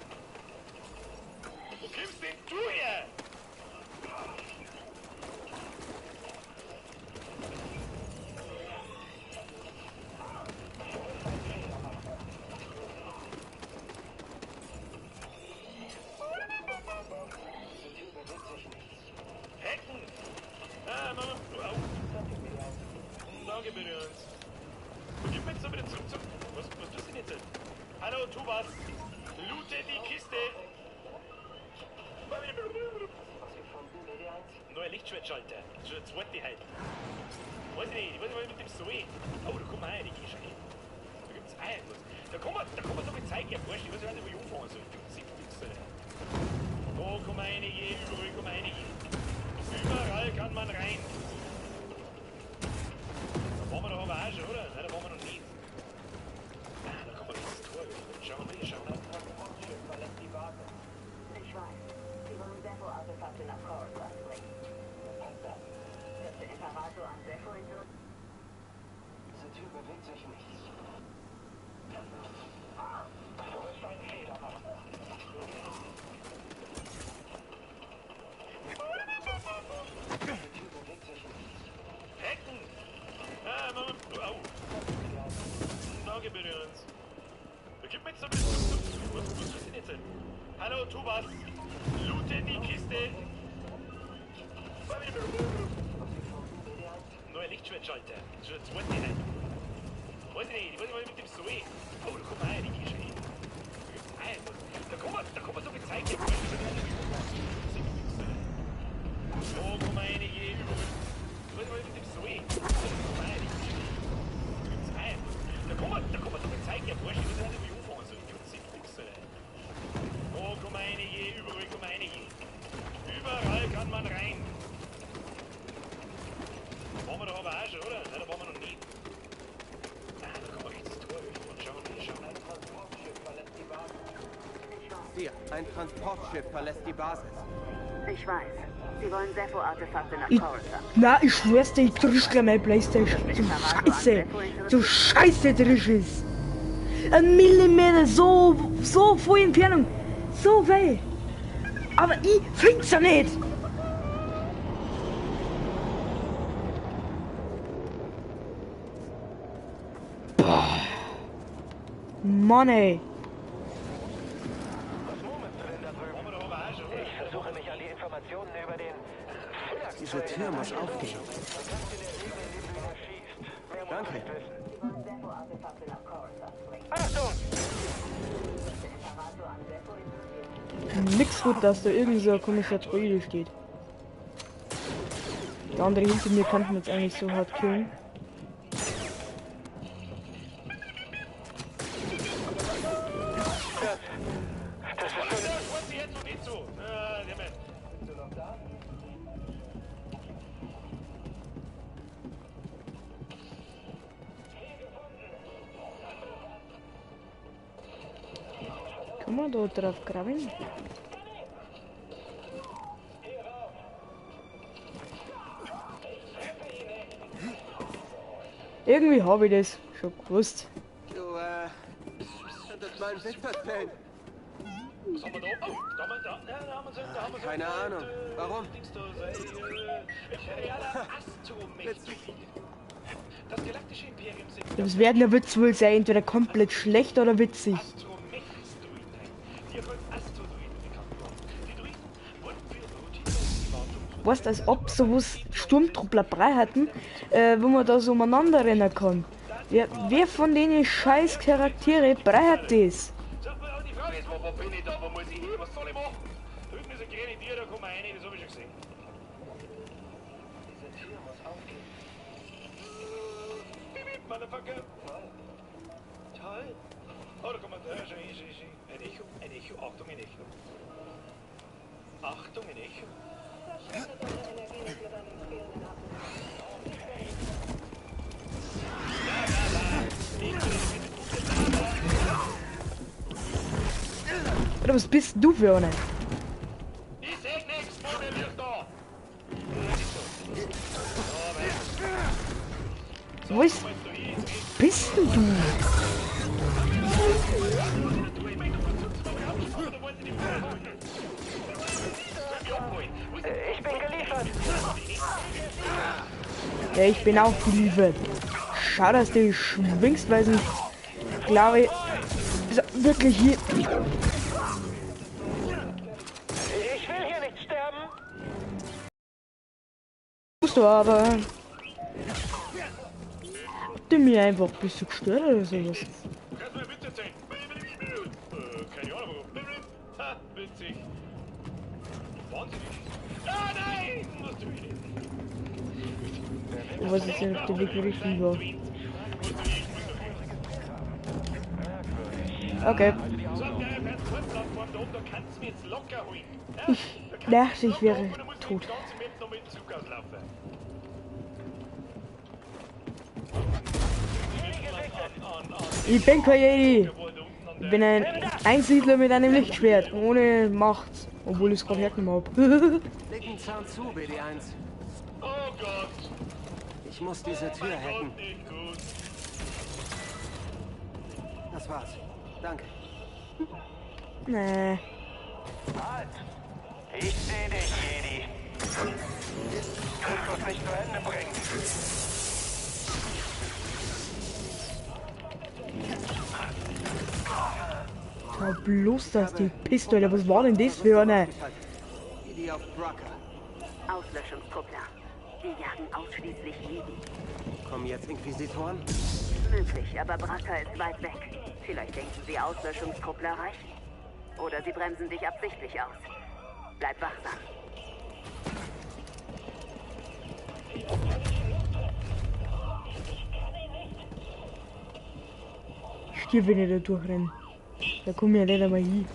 Wo kommst denn du her? Hecken! Mama, du auf! Danke, bitte uns. Gib mir jetzt bitte zurück. Was tust du denn jetzt? Hallo, tu was! Loote die Kiste! Neuer Lichtschwertschalter. Schon der zweite halt. Weiß ich nicht, ich weiß nicht, mit dem Zoe. Oh, da kommt man rein, die geh schon hin. Da gibt's irgendwas. Da kann man so viel zeigen, ja, Bursch. Ich weiß nicht, wo ich anfangen soll. Du Zickbüchse. Da kann man einige, überall kann man einige. Überall kann man rein. Da waren wir doch aber auch schon, oder? Nein, da waren wir noch nie. Da kann man das Tor öffnen. Schauen wir mal, schauen wir mal. Ich weiß. Sie wollen Zepho-Artefakte nach Coruscant bringen. Wird der Imperator an Zepho interessiert? Diese Tür bewegt sich nicht. Hecken! Mama, du auf! Danke, bitte uns. Gib mir jetzt ein bisschen zurück. Was ist denn jetzt? Hallo, tu was! Loote die Kiste! Neuer Lichtschwertschalter. Schon der zweite halt. Weiß ich nicht, mit dem Zoe. Oh, da kommt man rein, die geh schon hin. Da gibt's irgendwas. Da kann man so viel zeigen, ja, Bursch. Da kann man einige, überall. Ich weiß nicht, mit dem Zoe. Da kommt man rein, die geh schon hin. Da gibt's irgendwas. Da kann man so viel zeigen, ja, Bursch. Ich weiß nicht, wo ich anfangen soll. Du Zickbüchse. Da kann man einige, überall kann man einige. Überall kann man rein. Da waren wir doch aber auch schon, oder? Nein, da waren wir noch nie. Da kann man rechts das Tor öffnen. Schauen wir mal. Hier, ein Transportschiff verlässt die Basis. Ich weiß. Sie wollen Sepho-Artefakte nach Ich, Coruscant. na, ich schwör's dir, ich drisch gleich meine Playstation. So scheiße drisch es. Ein Millimeter, so viel Entfernung. So weit. Aber ich find's ja nicht. Boah. Mann, ey. Ich versuche mich an die Informationen über den... Diese Tür muss aufgehen. Danke. Achtung! Nix gut, dass da irgend so ein komischer Droide steht. Der andere hinter mir kann mich jetzt eigentlich so hart killen. Kann man da drauf graben? Irgendwie habe ich das schon gewusst. Du, könntest mal ein Bild erzählen. Was haben wir da? Oh, da haben wir so... Keine Ahnung. Warum? Das galaktische Imperium sind... Das werden der Witz wohl sein, entweder komplett schlecht oder witzig. Weißt, als ob sowas Sturmtrupplerbrei hatten, wo man da so umeinander rennen kann. Wer von denen scheiß Charaktere Brei hat das? Die Frage ist, wo bin ich da? Wo muss ich hin? Was soll ich machen? Da hinten ist ein grüne Tür, da kommen wir rein, das habe ich schon gesehen. Diese Tür muss aufgehen. Bip, Motherfucker. Toll. Oh, da kommt man da schon hin. Ein Echo. Achtung, ein Echo. Achtung, ein Echo. Oder was bist du für eine? Ich seh nichts, wo wir nicht da. Was bist denn du? Ich bin geliefert. Ja, ich bin auch geliefert. Schau, dass du schwingst, weil sonst glaube ich wirklich hier. Ich will hier nicht sterben. Musst du aber. Habt ihr mir einfach ein bisschen gestört oder sowas? Kannst du mir Witze erzählen? Keine Ahnung warum. Ha, witzig. Wahnsinnig. Ah nein! Musst du wieder. Ich weiß jetzt nicht, ob der Weg richtig war. Okay. So eine geile Plattform da oben, da kannst du mir jetzt locker holen. Ich dachte, ich wäre tot. Die ganze Map noch mit dem Zug auslaufen. Ich bin kein Jedi. Ich bin ein Einsiedler mit einem Lichtschwert, ohne Macht. Obwohl ich es gerade hergenommen habe. Leg einen Zahn zu, BD1. Oh Gott. Ich muss diese Tür hacken. Nicht gut. Das war's. Danke. Nee. Halt! Ich seh dich, Jedi. Kannst uns nicht zu Ende bringen. Schau bloß, dass die Pistole, was war denn das für eine? Die auf Braca. Auslöschungstruppler. Die jagen ausschließlich Jedi. Kommen jetzt Inquisitoren? Möglich, aber Braca ist weit weg. Vielleicht denken sie, Auslöschungstruppler reichen. Oder sie bremsen dich absichtlich aus. Bleib wachsam. Ich stirb, wenn ich da durchrenne. Da komme ich ja nicht einmal hin.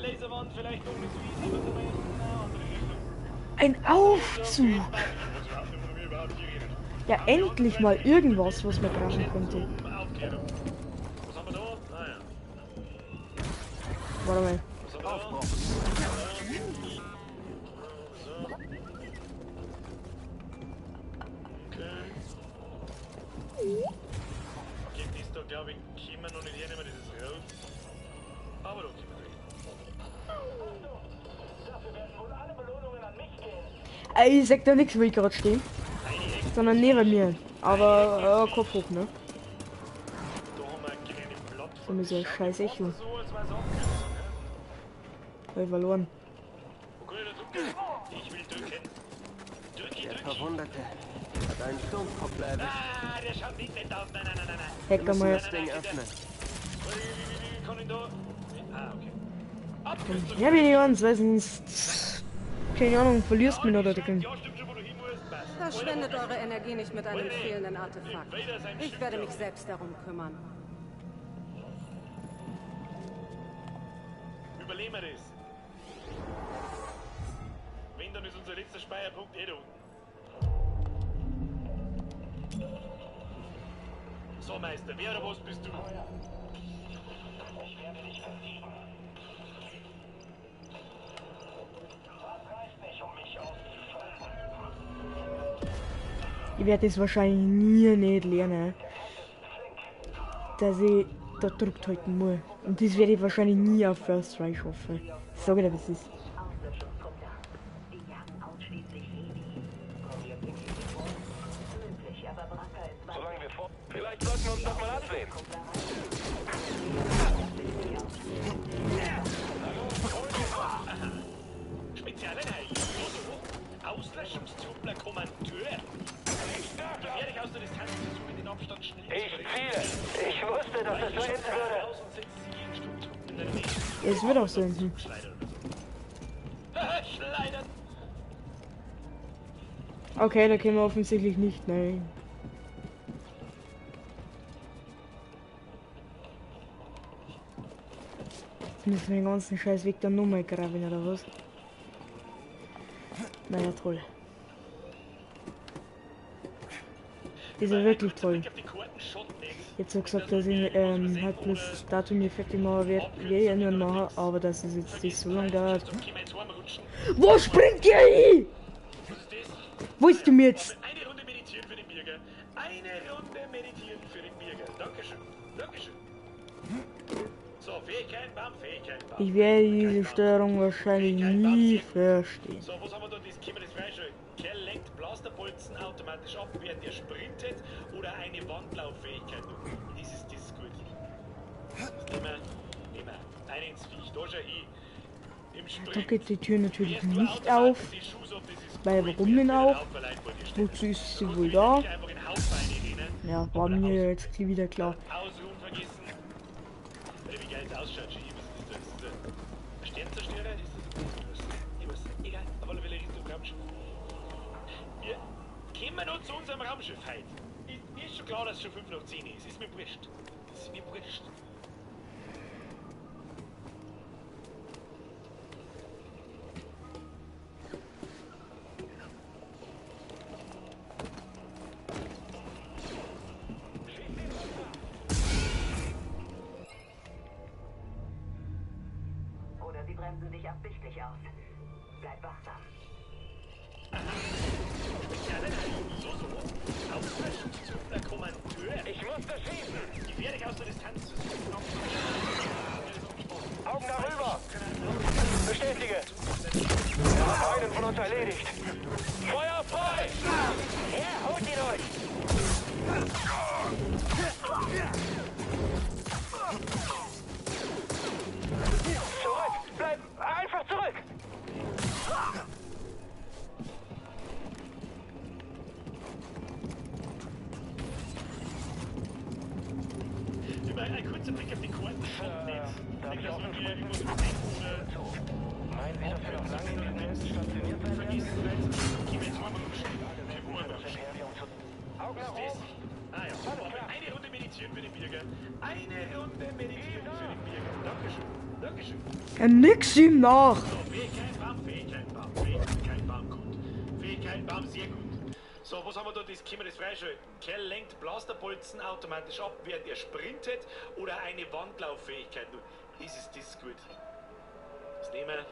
Laserwand vielleicht noch nicht so easy, aber so eine andere Richtung. Ein Aufzug! Ja, endlich mal irgendwas, was man brauchen könnte. Aufklärung. Was haben wir da? Ah ja. Warte mal. Was haben wir da? So. Okay, die ist da, glaube ich, können wir noch nicht hernehmen, das ist rot. Aber da können wir rein. Dafür werden wohl alle Belohnungen an mich gehen. Ich sag da nichts, wo ich gerade stehe. Sondern neben mir. Aber Kopf hoch, ne? Da haben wir eine kleine Plattform. So mit so scheiß Echo. So, als wär's auch. Hab ich verloren. Wo kann ich da drücken? Ich will drücken. Der Verwundete hat einen Sturmkoppler erwischt. Ah, der schaut nicht nett aus. Nein, nein, nein, nein. Hacker Wir müssen mal. das Ding öffnen. Wie kann ich da? Ah, okay. Abkürzung. Ja, bin ich ganz, weil sonst. Keine Ahnung, verlierst mich oder Dickeln. Ja, stimmt schon, wo du hin musst. Passt. Verschwendet eure Energie nicht mit einem fehlenden Artefakt. Ich werde mich selbst darum kümmern. Überleben wir das. Wenn, dann ist unser letzter Speierpunkt da unten. So, Meister, wer oder was bist du? Ich werde es wahrscheinlich nie nicht lernen. Dass ich da drückt halten muss. Und das werde ich wahrscheinlich nie auf First Try schaffen. Ich sage dir, was es ist. Die jagen ausschließlich Hebi. Möglich, aber Bracker ist weit. Solange wir vor... Vielleicht sollten wir uns doch mal ansehen. Spezialeinheit. Auslöschungstruppler Kommandeur. Da werde ich aus der Distanz versuchen, den Abstand schnell zu ziele. Ich wusste, dass es so enden würde. Es wird auch so enden. Schleudern. Okay, da können wir offensichtlich nicht, nein. Müssen wir den ganzen Scheiß Weg dann nochmal graben oder was? Naja, toll. Das ist ja wirklich toll. Jetzt so gesagt, dass ich halt bloß Datum-Effekte machen werde, ändern machen, aber dass es jetzt nicht so lange dauert. Wo springt ihr hin? Wo ist du mir jetzt? Eine Runde meditieren für den Bürger. Eine Runde meditieren für den Bürger. Dankeschön. Dankeschön. So, Fähigkeiten, Bam, Fähigkeiten, Bam. Ich werde diese Steuerung wahrscheinlich nie verstehen. So, was haben wir da? Das können wir das freischalten. Kerl lenkt Blasterbolzen automatisch ab, während er sprintet oder eine Wandlauffähigkeit. Das ist gut. Nehmen wir. Eine ins Viech. Da schau ich. Im Sprint. Da geht die Tür natürlich nicht auf. Weil warum denn auch? Wozu ist sie wohl da? Ja, war mir jetzt wieder klar. Ausruhen vergessen. Wie geil es ausschaut, schon hier. Was ist das? Ein Sternzerstörer? Ist das? Ich weiß. Egal. Auf alle Fälle Richtung Raumschiff. Wir kommen noch zu unserem Raumschiff heute. Mir ist schon klar, dass es schon 5 nach 10 ist. Ist mir wurscht. Ist mir wurscht. Oder sie bremsen dich absichtlich aus. Bleib wachsam. Auslöschungstruppler Kommandeur. Ich muss das schießen. Die werde ich aus der Distanz. Augen darüber! Bestätige! Er hat einen von uns erledigt. Feuer frei! Ja, holt ihn euch! Zurück! Bleib einfach zurück! Ein kurzer Blick auf die Karten. Darf ich auch noch irgendwas Meinen Sie, dass wir noch lange in diesem Nest stationiert sein werden? Augen nach oben! Ah ja, eine Runde meditieren für den Bürger. Eine Runde meditieren für den Bürger. Dankeschön. Dankeschön. Nix ihm nach. So, Fähigkeiten, Bam, gut. Fähigkeiten, Bam, sehr gut. So, was haben wir da? Das können wir das freischalten. Kerl lenkt Blasterbolzen automatisch ab, während er sprintet oder eine Wandlauffähigkeit. Das ist gut. Das nehmen wir.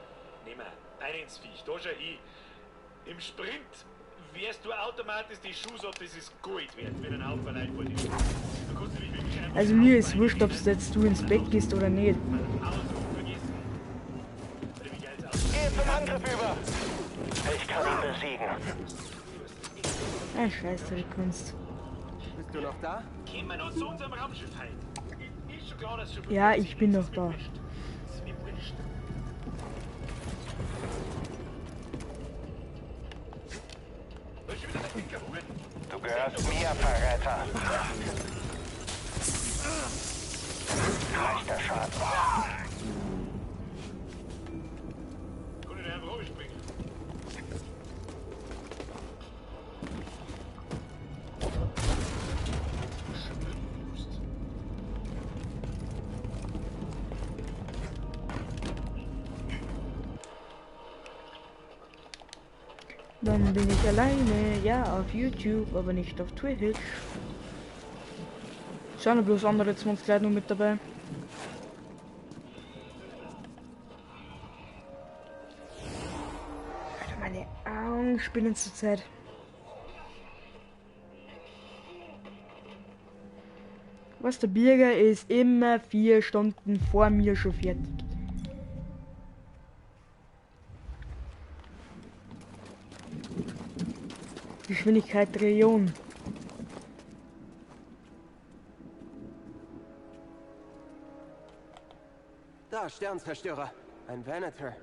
Ein ins Viech. Da schau hin. Im Sprint wärst du automatisch die Schuhe ab, das ist Gold wert, wenn ein Haufen Leute vor dir steht. Du kannst dich wirklich einfach Also mir ist wurscht, ob jetzt du ins Bett gehst oder nicht. Geh zum Angriff über! Ich kann ihn besiegen. Ah, scheiße, die Kunst. Bist du noch da? Gehen wir noch zu unserem Raumschiff heim. Ist schon klar, dass schon Ja, ich bin noch da. ist mir wurscht. Du gehörst mir, Verräter. Leichter Schaden. Kann ich einfach rausspringen? Dann bin ich alleine, ja, auf YouTube, aber nicht auf Twitch. Schauen bloß andere 20 Leute noch mit dabei. Alter, meine Augen spinnen zur Zeit. Was der Bürger ist immer 4 Stunden vor mir schon fertig. Geschwindigkeit Trillion. Da, Sternzerstörer. Ein Venator.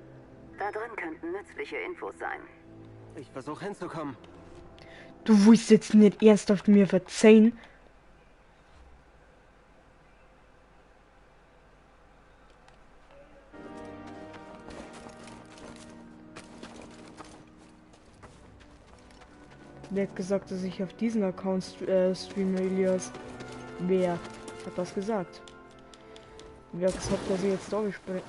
Da drin könnten nützliche Infos sein. Ich versuche hinzukommen. Du willst jetzt nicht ernsthaft mir verzeihen? Wer hat gesagt, dass ich auf diesen Account streame, Elias? Wer hat das gesagt? Wer hat gesagt, dass ich jetzt da spiele?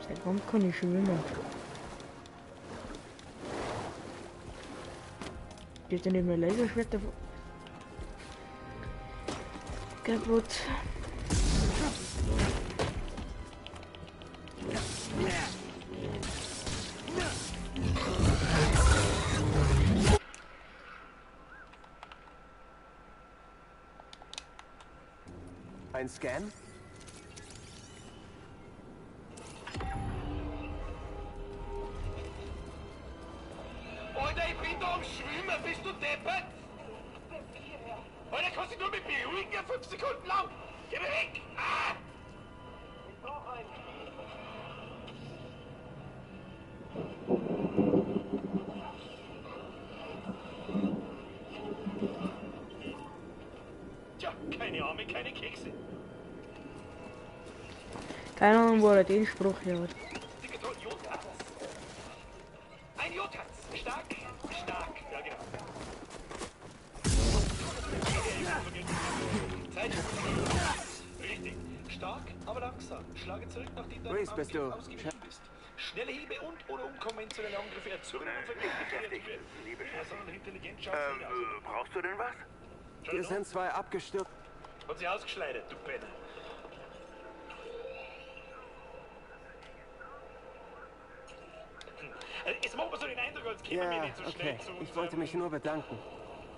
Seit wann kann ich schwimmen? Geht denn nicht mehr Laserschwerter kaputt? Ein Scan? Alter, ich bin da am Schwimmen, bist du deppert? Alter, kannst du nur mit beruhigen, 5 Sekunden lang? Geh mir weg! Ah! Ich brauch einen. Tja, keine Arme, keine Kekse. Keine Ahnung, wo er den Spruch her hat. Ein Jotas. Stark, stark. Ja, genau. Zeit. Richtig. Stark, aber langsam. Schlage zurück, nachdem dein Reese, bist du ausgewichen bist. Schnelle Hiebe und oder unkonventionelle Angriffe erzürnen und vergiftet werden. Sondern intelligent schaffen. Brauchst du denn was? Hier sind 2 abgestürzt. Hat sie ausgeschleudert, du Penner. Es macht mir so den Eindruck, als kämen wir Ja, nicht so schnell okay. zu uns. Ich wollte mich nur bedanken.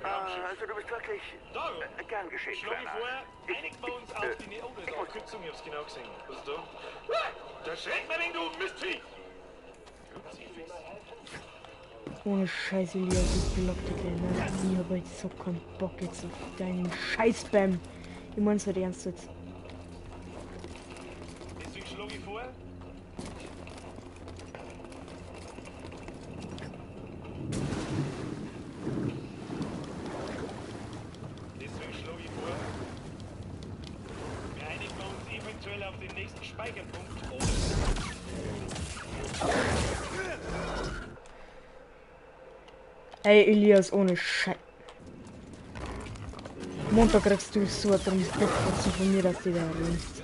Also du bist wirklich Darum. gern geschehen, Schlage Werner. vor, einigen wir uns auf die oh, das ist Abkürzung, ich hab's genau gesehen. Was ist da? Da schreckt mir, wenn du Mistvieh! Ohne Scheiß, Elias, ich block dich, ne? Ich hab jetzt so keinen Bock jetzt auf deinen Scheiß-Spam. Ich mein's halt ernst jetzt. Deswegen schlage ich vor. Wir einigen uns eventuell auf den nächsten Speicherpunkt ohne. Ey, Elias, ohne Scheiß. Montag kriegst du so ein Transportkosten von mir, dass die da rennst.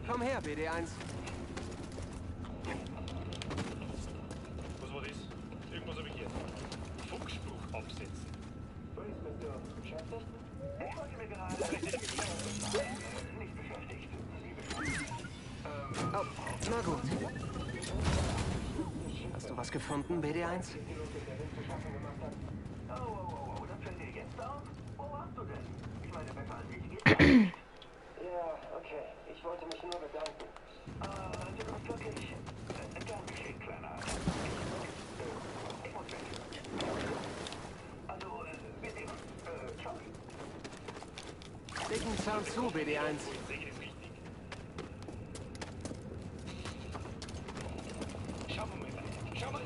Komm her, BD1. Was absetzen. Oh, na gut. Hast du was gefunden, BD1? Ja, okay. Ich wollte mich nur bedanken. Du bist wirklich gern geschehen, Kleiner. Ich muss weg. Also, wir sehen uns. Ciao. Dicken Zahn zu, BD1.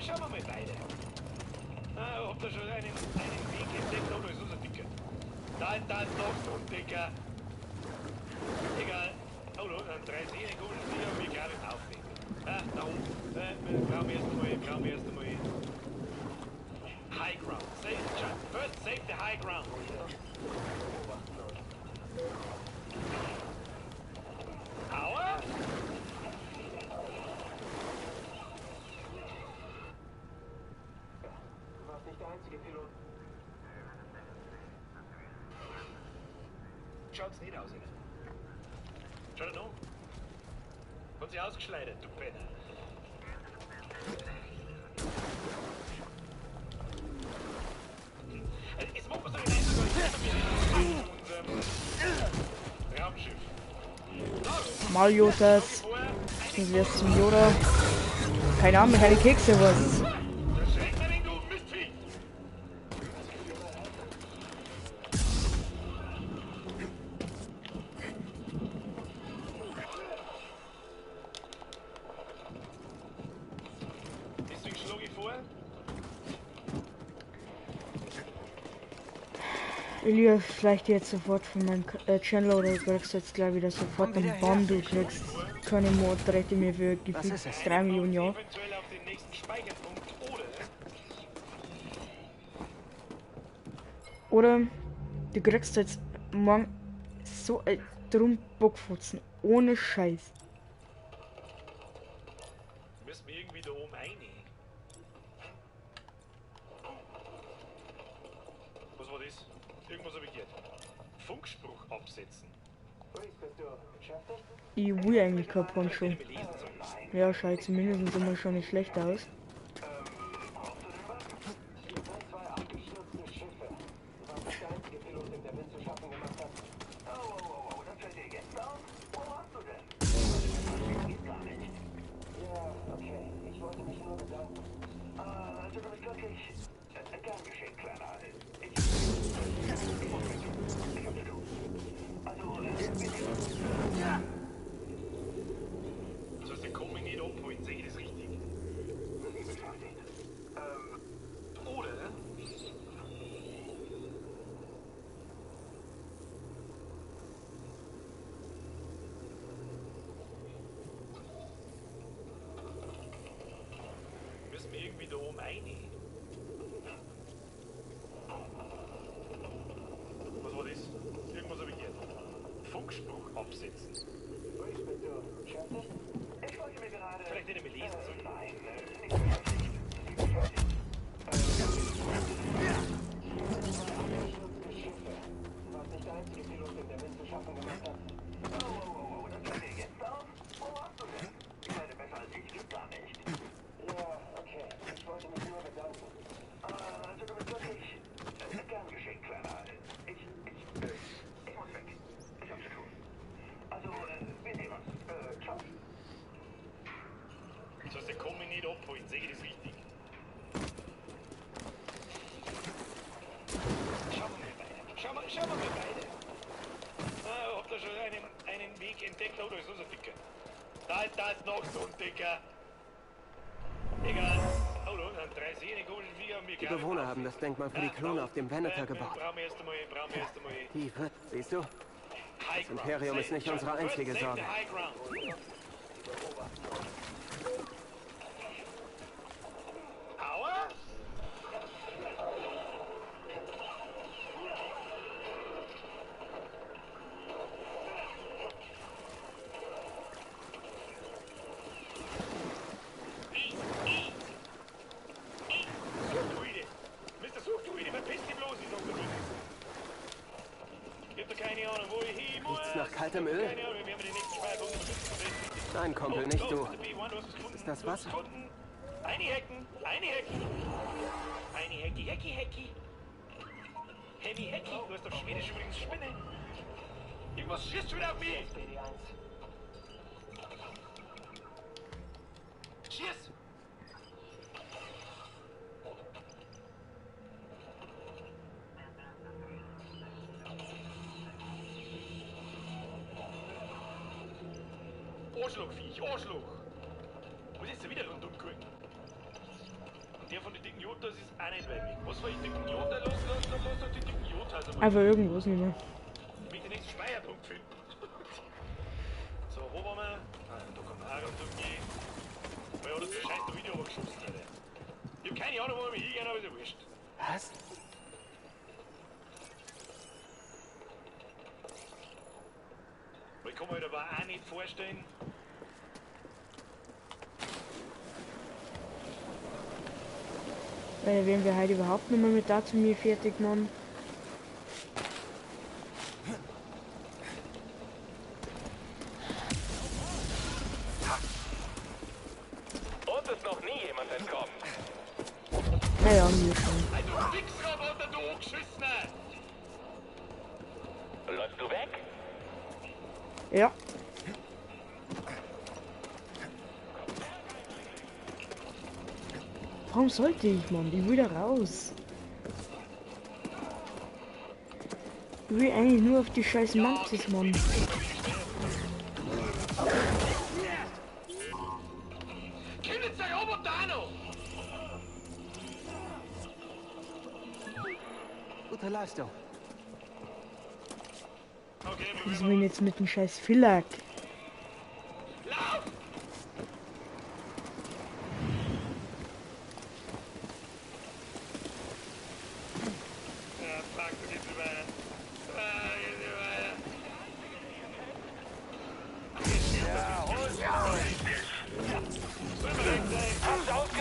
Schauen wir mal beide. Habt ihr schon einen Weg entdeckt, oder ist unser Dicker? Da ist noch so ein Dicker. Egal. Oh, dann 3 Sehnen-Kugeln, die haben mich gar nicht aufnehmen. Da oben. Wir brauchen erst einmal High Ground. First save the High Ground. Aua! Du warst nicht der einzige Pilot. Schaut's nicht aus, oder? Schau dir noch. Hat sich ausgeschleudert, du Penner. Jetzt machen wir so eine unserem Raumschiff. Mario, das wäre zum Yoda. Keine Ahnung, keine Kekse, was? Ilya, vielleicht jetzt sofort von meinem Channel oder du kriegst jetzt gleich wieder sofort einen Bann, du kriegst keine Mod, rette mir für gefühlt 3 Millionen Jahre. Oder du kriegst jetzt morgen so ein Bockfutzen, ohne Scheiß. Müssen wir irgendwie da oben rein? Was war das? Irgendwas habe ich gehört. Funkspruch absetzen. Ich will eigentlich kein Poncho. Ja, schaut zumindest immer schon nicht schlecht aus. Irgendwie da oben rein. Was war das? Irgendwas habe ich gehört. Funkspruch absetzen. Ich wollte mir gerade... Vielleicht hätte ich mir lesen sollen. Nein, Du warst nicht der einzige Pilot, den der Wind zu schaffen gemacht hat. Oh, das fällt dir jetzt auf? Wo warst du denn? Ich meine, besser als ich geht gar nicht. Ja, okay. Ich wollte mich nur bedanken. Also du bist wirklich gern geschehen, Kleiner. Ich muss weg. Ich hab zu tun. Also, wir sehen uns. Ciao. Das heißt, der kann mich nicht abholen, sehe ich das richtig? Schauen wir mal beide. Habt ihr schon einen Weg entdeckt, oder ist unser Dicker? Da ist noch so ein Dicker. Egal. Oh, dann 3 Sehnen-Kugeln, wir haben mir Die Bewohner haben das Denkmal für die Klone auf dem Venator gebaut. Brauchen wir erst einmal. Die wird, siehst du? Das Imperium ist nicht unsere einzige Sorge. Aua! Suchduide! Mr. Suchduide, was Fett im Öl? Nein, Kumpel, nicht du. Ist das Wasser? Eine Hecken. Eine Hecki. Hecki, du hast auf Schwedisch übrigens Spinne. Irgendwas schießt schon wieder auf mich. Schieß! Arschlochviech, Arschloch! Was ist denn wieder rundum gegangen? Und der von den dicken Jotas ist auch nicht weit weg. Was soll ich dicken Jota? Lass doch die dicken Jotas einmal. Einfach irgendwas nicht mehr. Ich will den nächsten Speicherpunkt finden. So, wo waren wir? Ah, da kommt der Aaron zurückgehen. Weil er hat das scheiß Video aber geschossen, Alter. Ich hab keine Ahnung, wo wir hingehen, aber ist ja wurscht. Was? Ich kann mir aber auch nicht vorstellen. Weil wären wir halt überhaupt nicht mehr mit da zu mir fertig, Mann. Uns ist noch nie jemand entkommen. Naja, mir schon. Also Wichser hat er da angeschissen. Läufst du weg? Ja. Warum sollte ich, Mann? Ich will da raus. Ich will eigentlich nur auf die scheiß Mantis, Mann. Gute Leistung. Was will ich jetzt mit dem scheiß Fillack?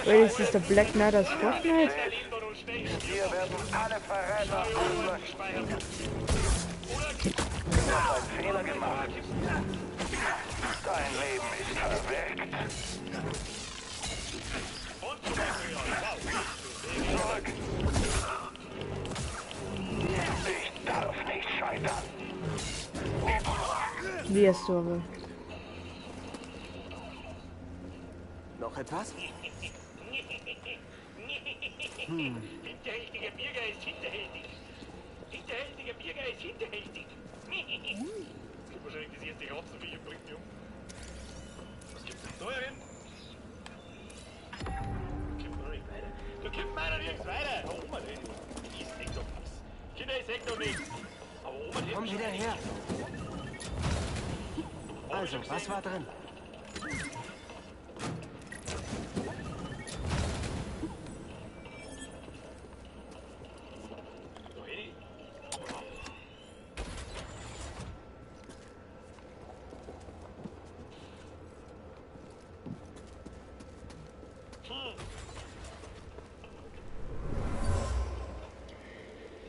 Weil ist das der Black Knight aus Fortnite? Hier werden alle Verräter auslöschen. Du hast einen Fehler gemacht. Dein Leben ist verweckt. Zurück. Ich darf nicht scheitern. Wie hast du aber? Noch etwas? Hinterhältiger Bürger ist hinterhältig. Hinterhältiger Bürger ist hinterhältig. Es gibt wahrscheinlich das erste Ratzenviech und bringt mich um. Was gibt's denn Neueren? Da kommt noch nicht weiter. Da kommt meiner nirgends weiter. Da oben nicht. Ich seh doch nichts. Kinder, ich seh doch nichts. Aber oben Komm wieder her. Also, was war drin?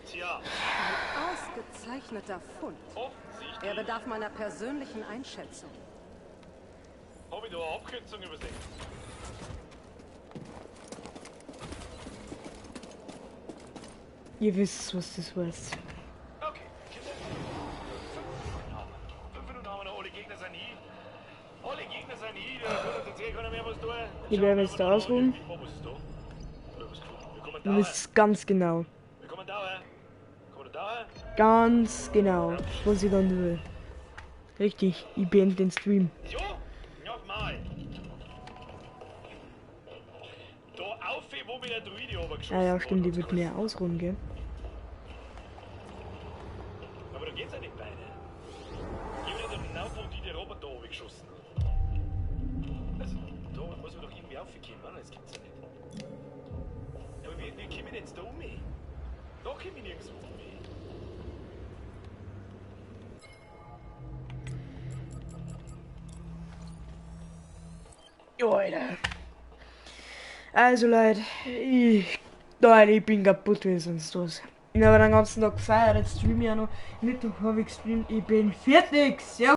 Tja. Ausgezeichneter Fund. Er bedarf meiner persönlichen Einschätzung. Hab ich da eine Abkürzung übersehen? Ihr wisst, was das heißt. Okay, Kinder. 5 Minuten haben wir noch, alle Gegner sind hier. Alle Gegner sind hier, der kann uns erzählen, kann er mehr was tun. Ihr werdet jetzt da ausruhen. Ihr wisst es ganz genau. Wir kommen da, kommen da. Ganz genau, was ich dann will. Richtig, ich beende den Stream. So, nochmal. Da auf, wo mir der Druide runtergeschossen Ah ja, stimmt, die wird mehr ausruhen, gell? Aber da geht's ja nicht beide. Ich will nicht genau von die Roboter runtergeschossen. Also, da muss man doch irgendwie aufkommen, Mann, das gibt's ja nicht. Aber wie kommen wir denn jetzt da um? Da komme ich nirgends um. Jo, Alter. Also Leute, ich bin kaputt wie sonst was. Ich habe den ganzen Tag gefeiert, jetzt streame ich ja noch. Mittwoch habe ich gestreamt, ich bin fertig. Ja.